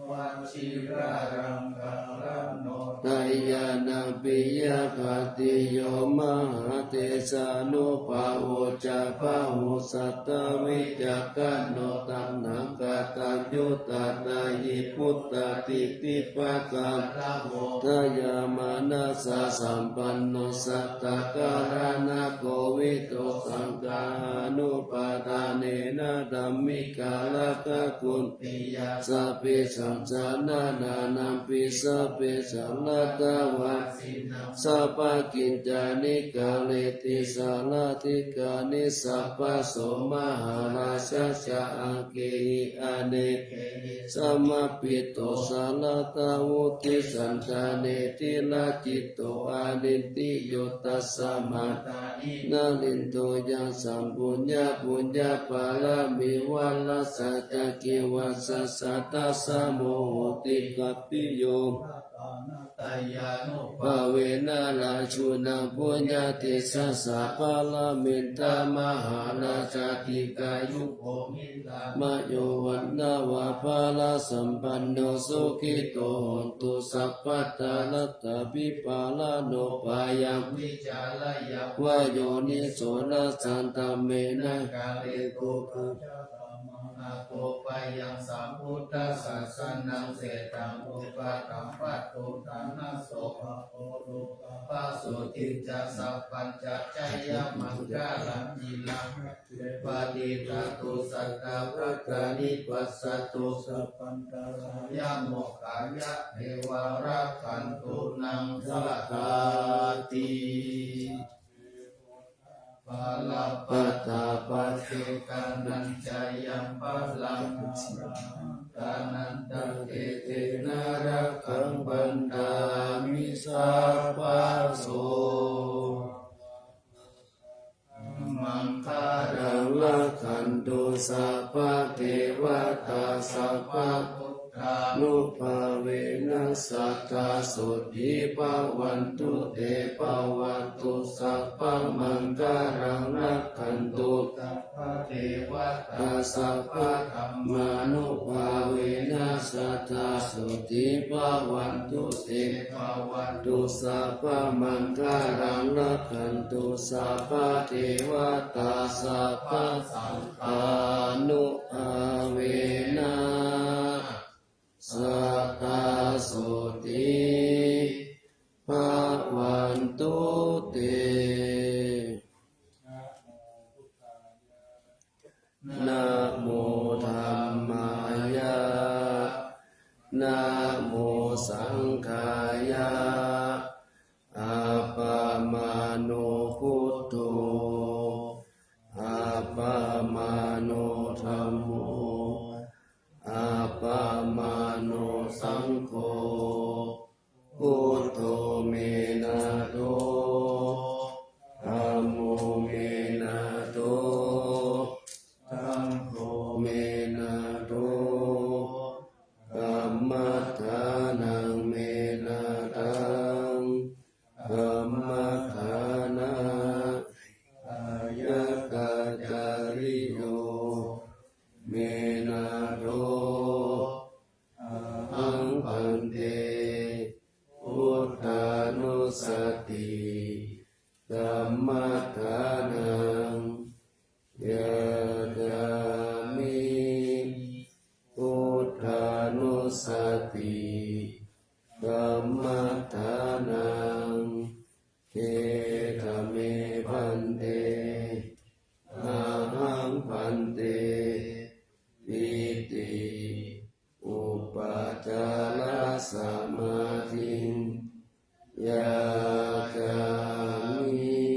วัชิรารังกังรันโน ไตยานาปิยาภาติโยมหาเตสานุภาโวจาภาหุสัตตวิจักขันโนตัมนังกาตัญยุตตานายิพุตตาติปิปะกัม ละโว ทายามานาสาสัมปันโนสัตตะการณะโกวิโตสังฆานุปาทานเนนะดัมมิกาลกะกุณ ปิยา สัพเพสัมสานานานัมปิสัพเพสัมลตาวะ สินัง สัพพกิญจานิกาเลติสาลาธิกานิสัพพโสมหาราชชาอังเกหิอเน เกหิ สัมมาปิโตสาลตาวุติสันตาเนติลาจิตโตอาดินติโยตัสสะมา ตานิ นาลินโตยังสัมปุญญาปุญญาปาลามิวัลลสัจจกิวัสสะสัตตะสะโมโหติกัปปิโย ตายานุ ภาเวนะลาชุนาปุญญาติสัสสะปาลามินตามหาราชาติกายุ โภมิตาม โยวันนาวาภาลาสัมปันโนสุขิโตหนตุสัพพะตาลัตตาปิปาลาโนปายัง วิจาลยาว ายโยนิโสนาสันตเมนะ กาเลโกภูอาโกปายังสัมพุทธศาสนังเสตังอุปตัมปัตตุตานาโสภะโอรุปะสุติจะสัพพัญจะจยมังกาลังจิลังปฏิตาตุสัตตะวะกานิปัสสตุสัพพันตรายะโมกขายะเทวารักขันตุนังสัตตาติ ปาลาปัตตาปะเทกานันจายังปะลังกานันตเตเตนะระคังบันดามิสัพพะโส สุทิภาวันตุเตภาวันตุสัพพมังคารังรักขันตุสัพพะเทวตา อาสัพพะธรรมานุภาเวนัสสทธาสุทิภาวันตุเต ภาวัน ตุสัพพะมังคารังรักขันตุสัพพะเทวตาสัพพะสังฆานุภาเวนะสัทธาสุติภาวันตุเต นะโมธัมมายะนะโมสังฆายะอาปามาโนพุทโธอาปามาโนธัมโมอาปามาโนสังโฆพุทโธเมนะโตธัมโมเมนะโตธัมโมเมนะโตธัมมัฏฐานังเมนะตังธัมมัฏฐานะอายะกาจาริโยเมนะโตอังพันเตพุทธานุสติธัมมัฏฐานังยะถามิพุทธานุสติธัมมัฏฐานังเทธะเมพันเตอาหังพันเตปิติอุปจารสมาธิยาจามิ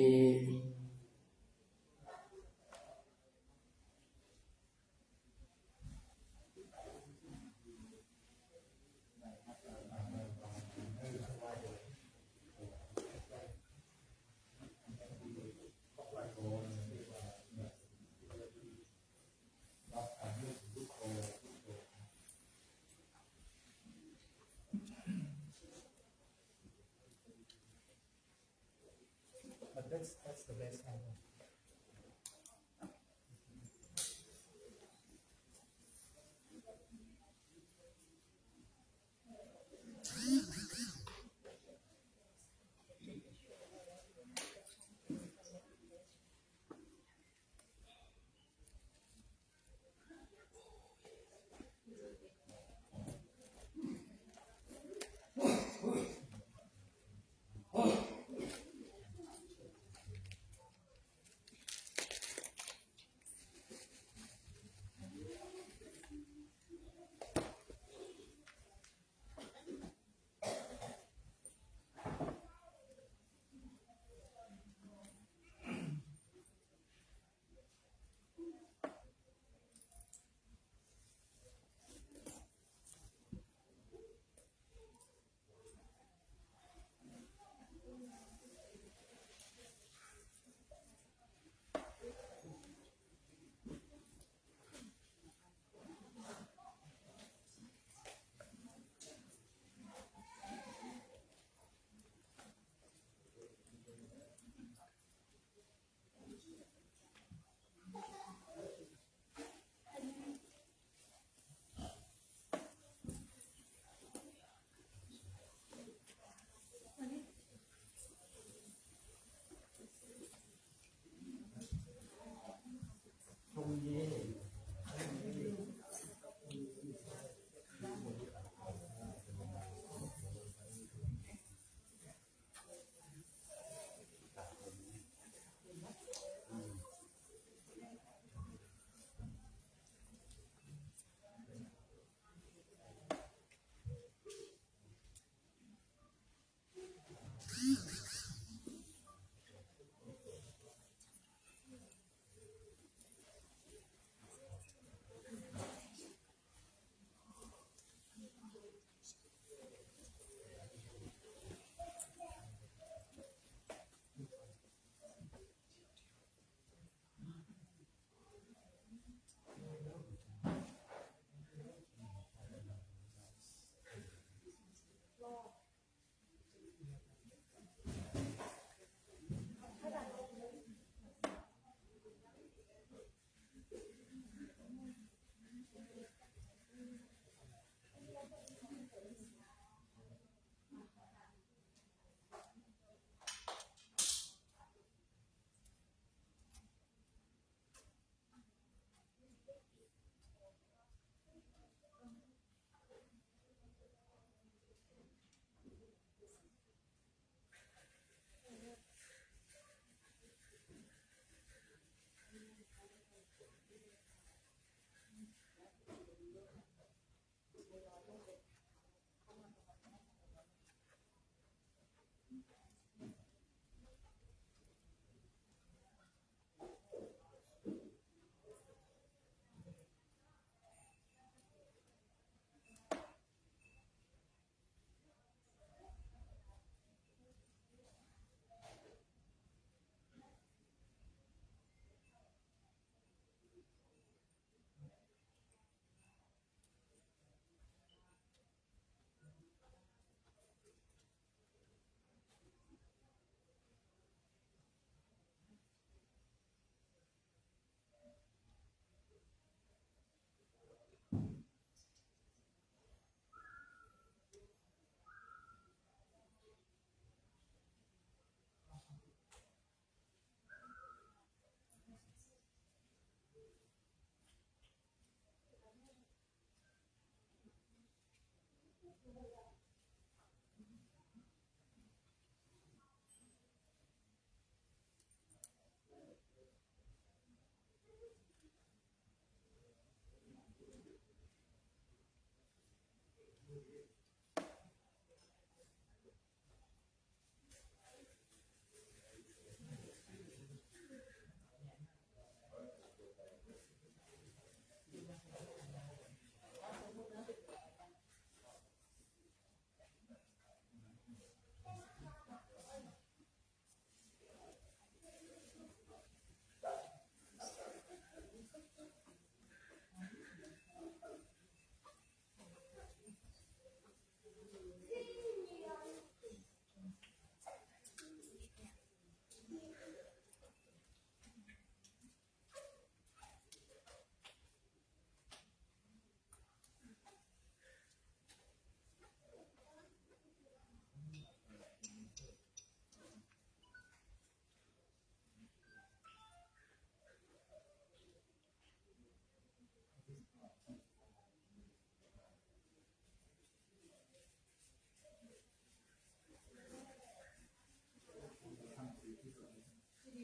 But that's the best time. อ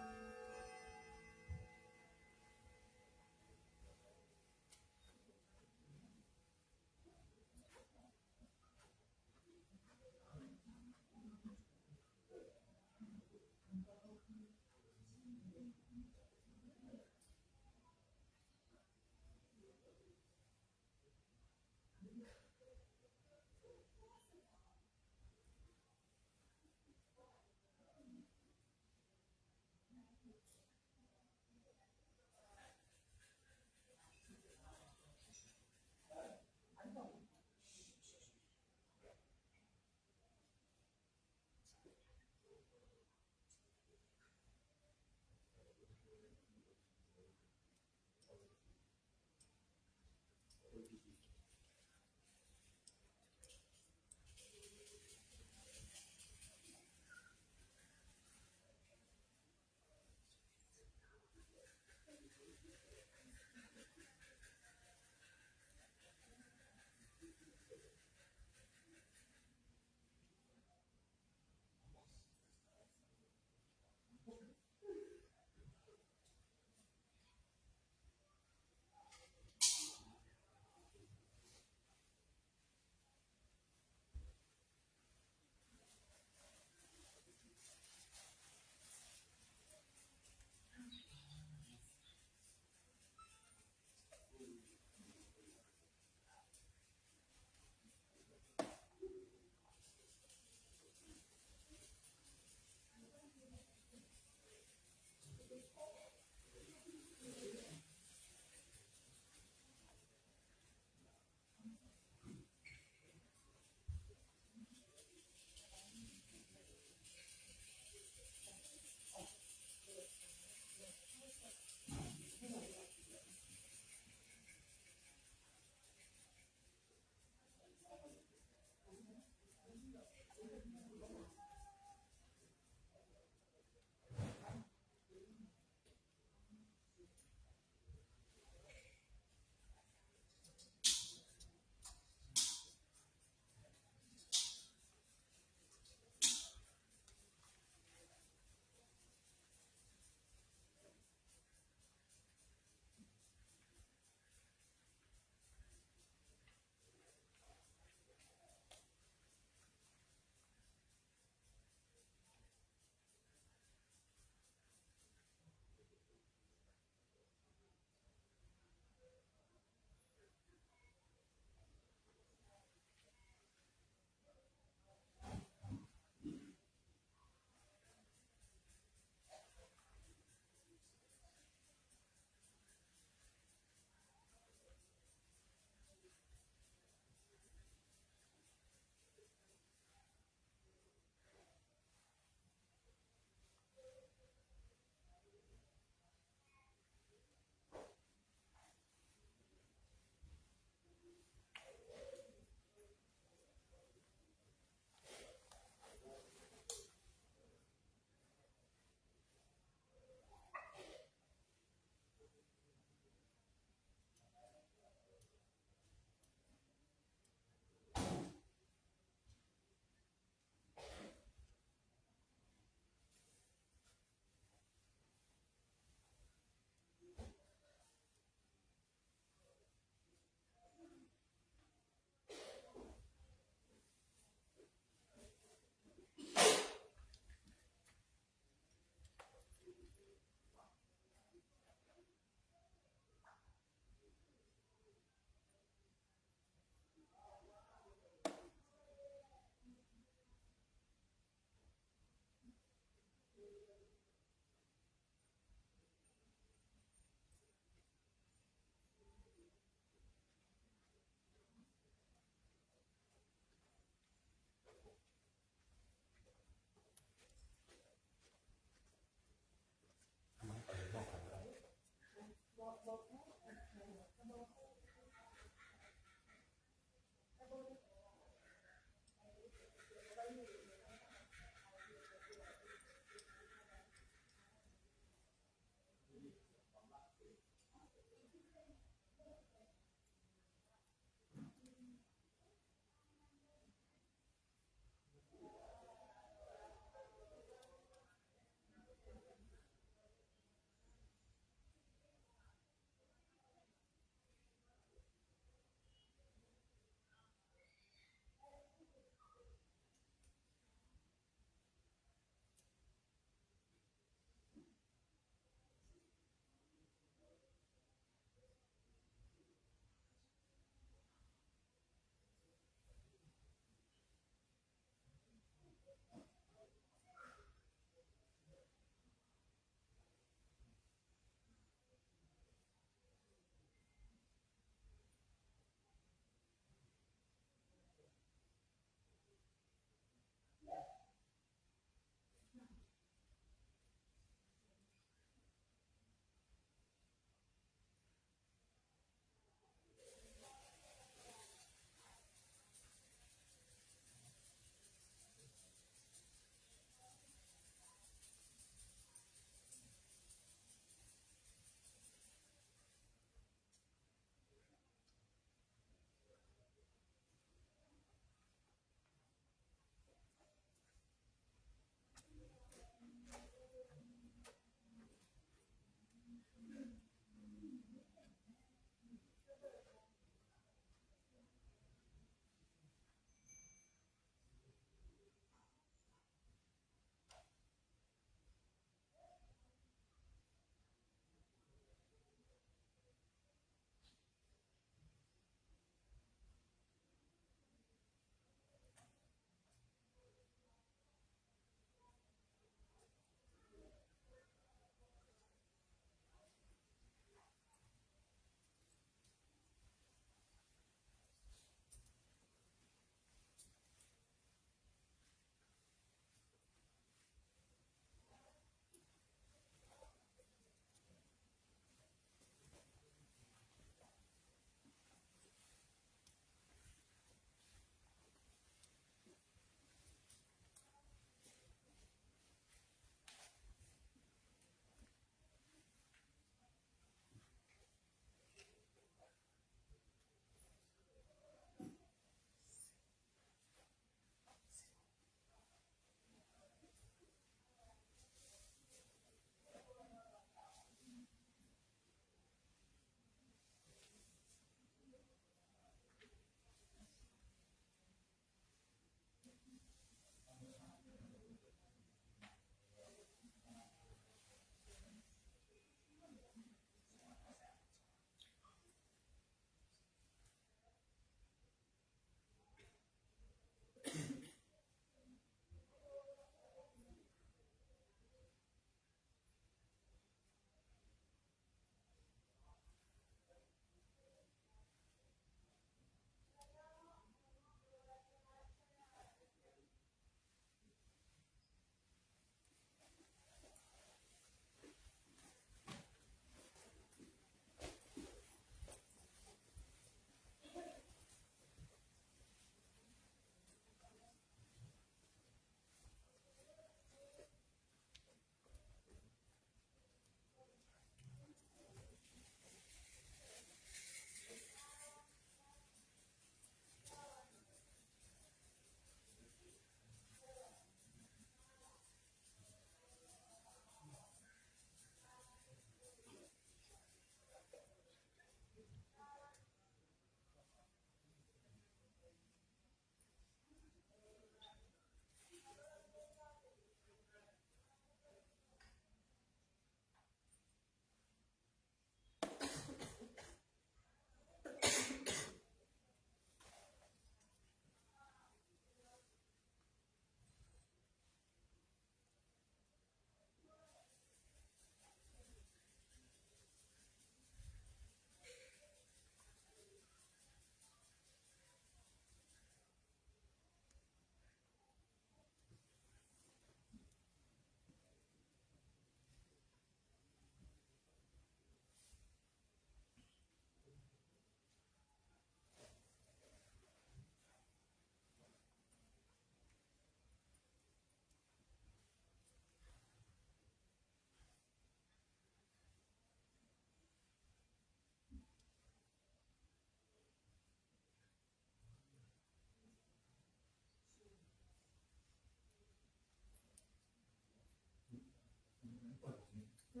อ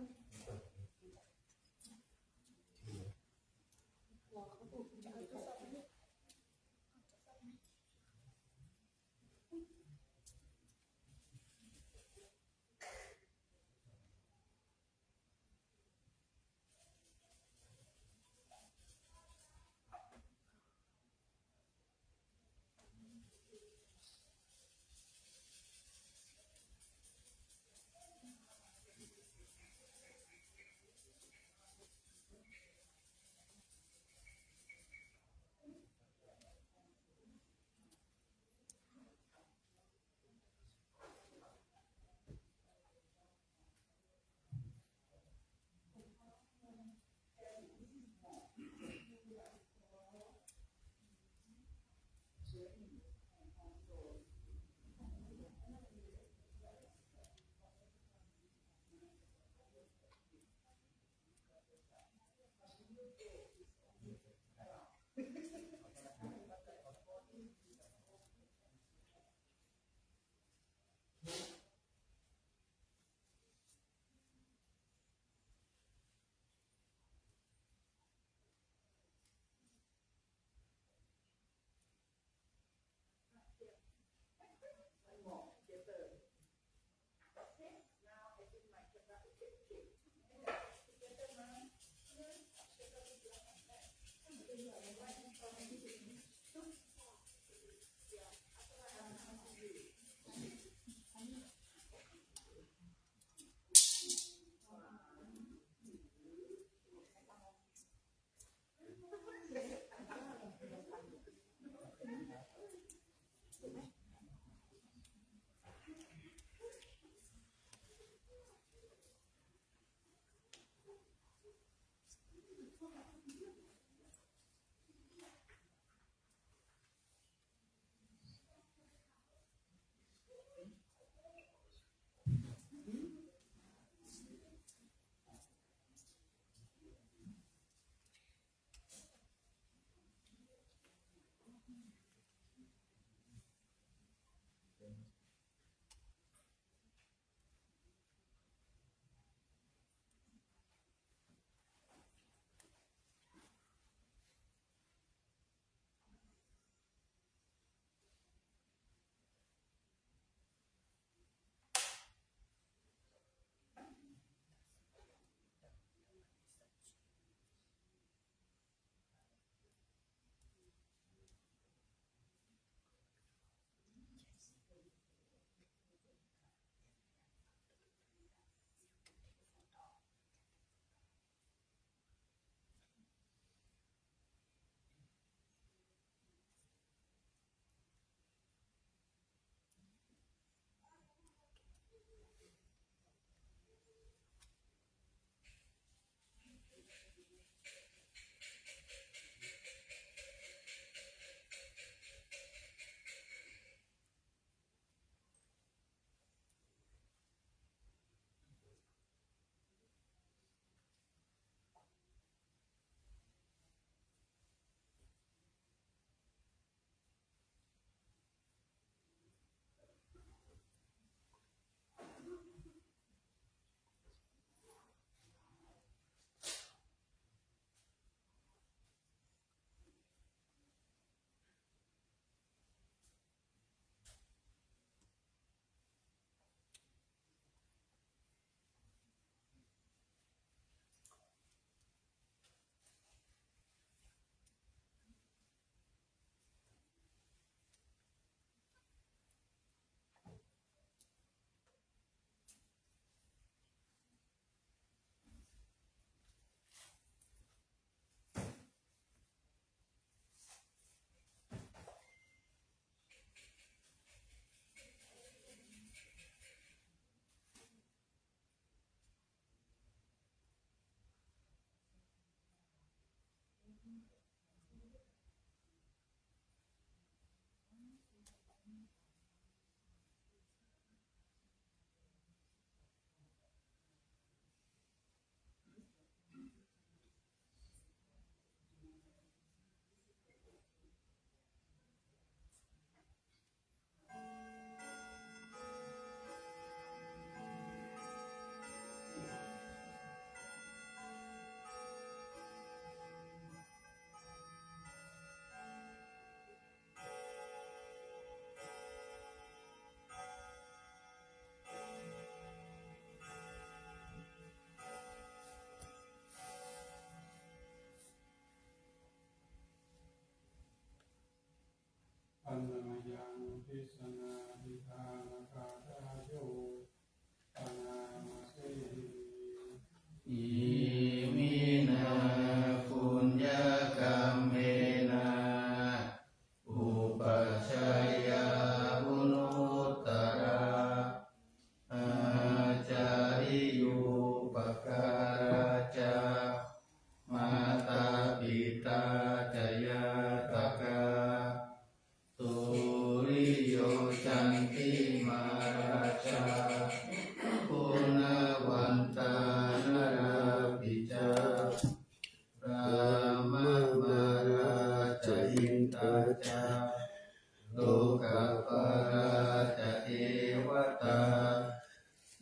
วตา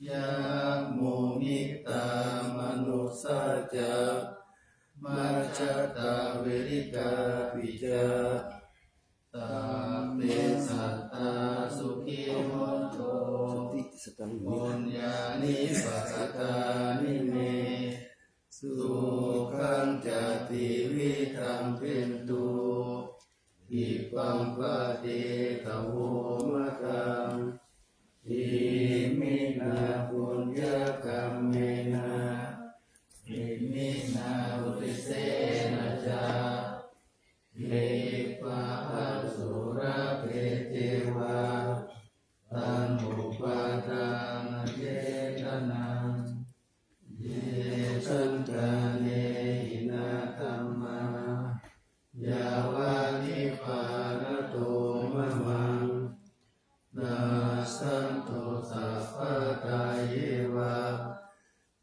ยะโมมิตามนุสสาจะมัจจตาเวริกาปิจาตาเปสัตตาสุขีโหโตปุญญานิปัสสตานิเมสุขังจติวิธังเป็นตุอิปังปะเตตะโวมะตังอิมินาปุญญกรรมเมนะอิมินาอุติเสนะจาเยปะหังสุราเปเจวะตันอุปาทานเจตนังเยสันตาเนหินาธัมมายาวานิพานโตมะมังนาสันโตสัพพะทาเยวะ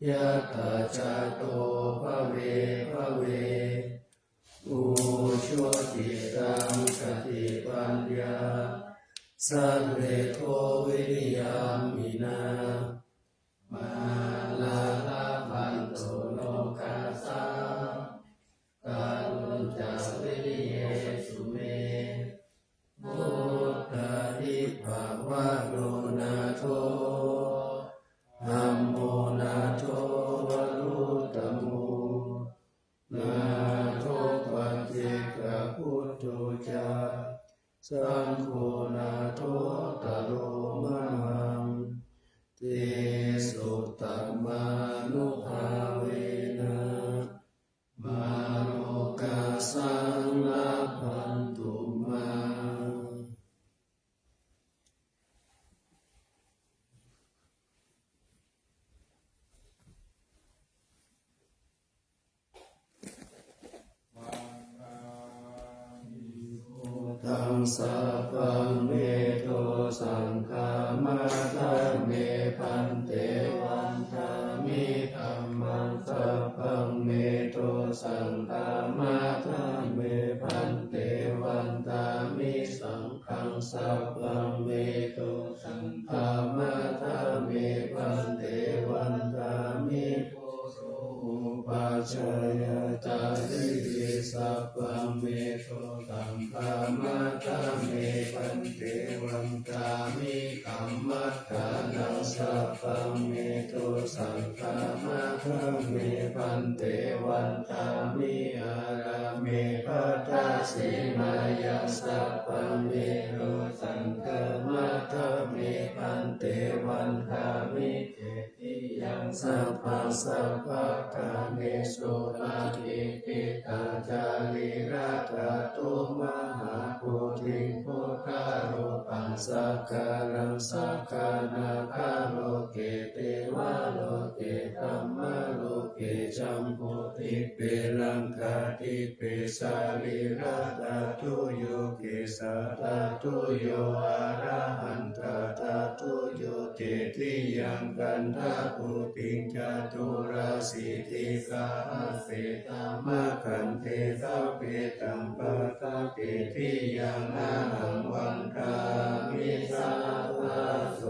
ยะตาจาโตภเวภเวอุชุติตังสติปัญญาสัพเพโทวิริยามินามาลาลาภันโตโลกัสสะกาลุญจาวิริเยสุเมพุทธาทิภาวะโนนาโถธัมโมนาโถวะรุตตโมนาโถปัจเจกพุทโธจาสังโฆนาโถตโรมะหังเตสุตตมานุภาเวนะมาโลกัสสังลาภันตุมาตังสัพพังเมโทสังฆามาทาเมพันเตวันทามิธัมมังสัพพังเมโทสังฆามาทาเมพันเตวันทามิสังฆังสัพพังเมโทสังฆามาทาเมพันเตวันทามิโพโสอุปัชฌายตาลิริสัพพังเมโทสังฆามาทาเมพันเตวันทามิกัมมัฏฐานังสัพพังเมโทสังฆามาทาเมพันเตวันทามิอาราเมภัตตาสีมายังสัพพังเมโทสังฆามาทาเมพันเตวันทามิเจติยังสัพพังสัพพะทาเนโสอาทิปิตาจาริราตตุมหาโพธิพุทธาโรปังสักการังสักขานาคาโลเกเตวะโลเกธัมมะโลเกจัมโพธิเปลังกาติเปสาริราตตุโยเกสาตตุโยอะระหันตตตุโยเจติยังกันทาปุติงจตุราสิติกาเสตัมมะคันเทสัพเพตัมปะตะเกติยังอาหังวันทามิสัพพะโส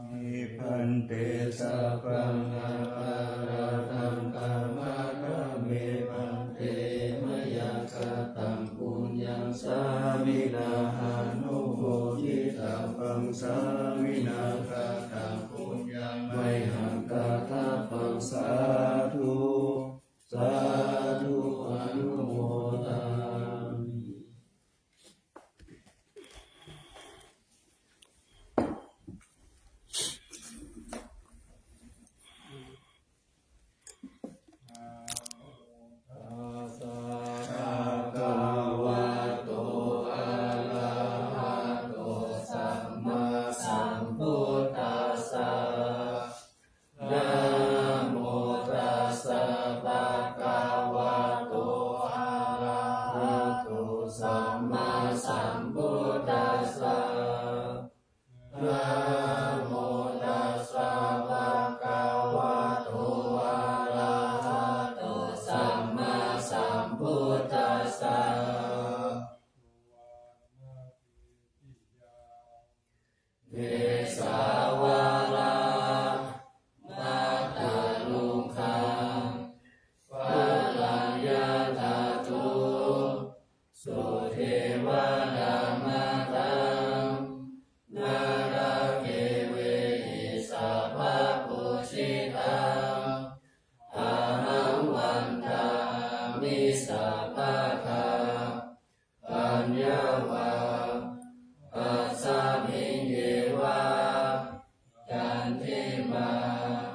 มิพันเตสัพพังอาภาราธังธรรมะระเมพันเตมยัคคตังปุญญังสามินาหานุโมทิตังปังสามินาคาตังปุญญังไมหังกาทาปังสาธุสาธุอนุโมทามิ อ ทิมา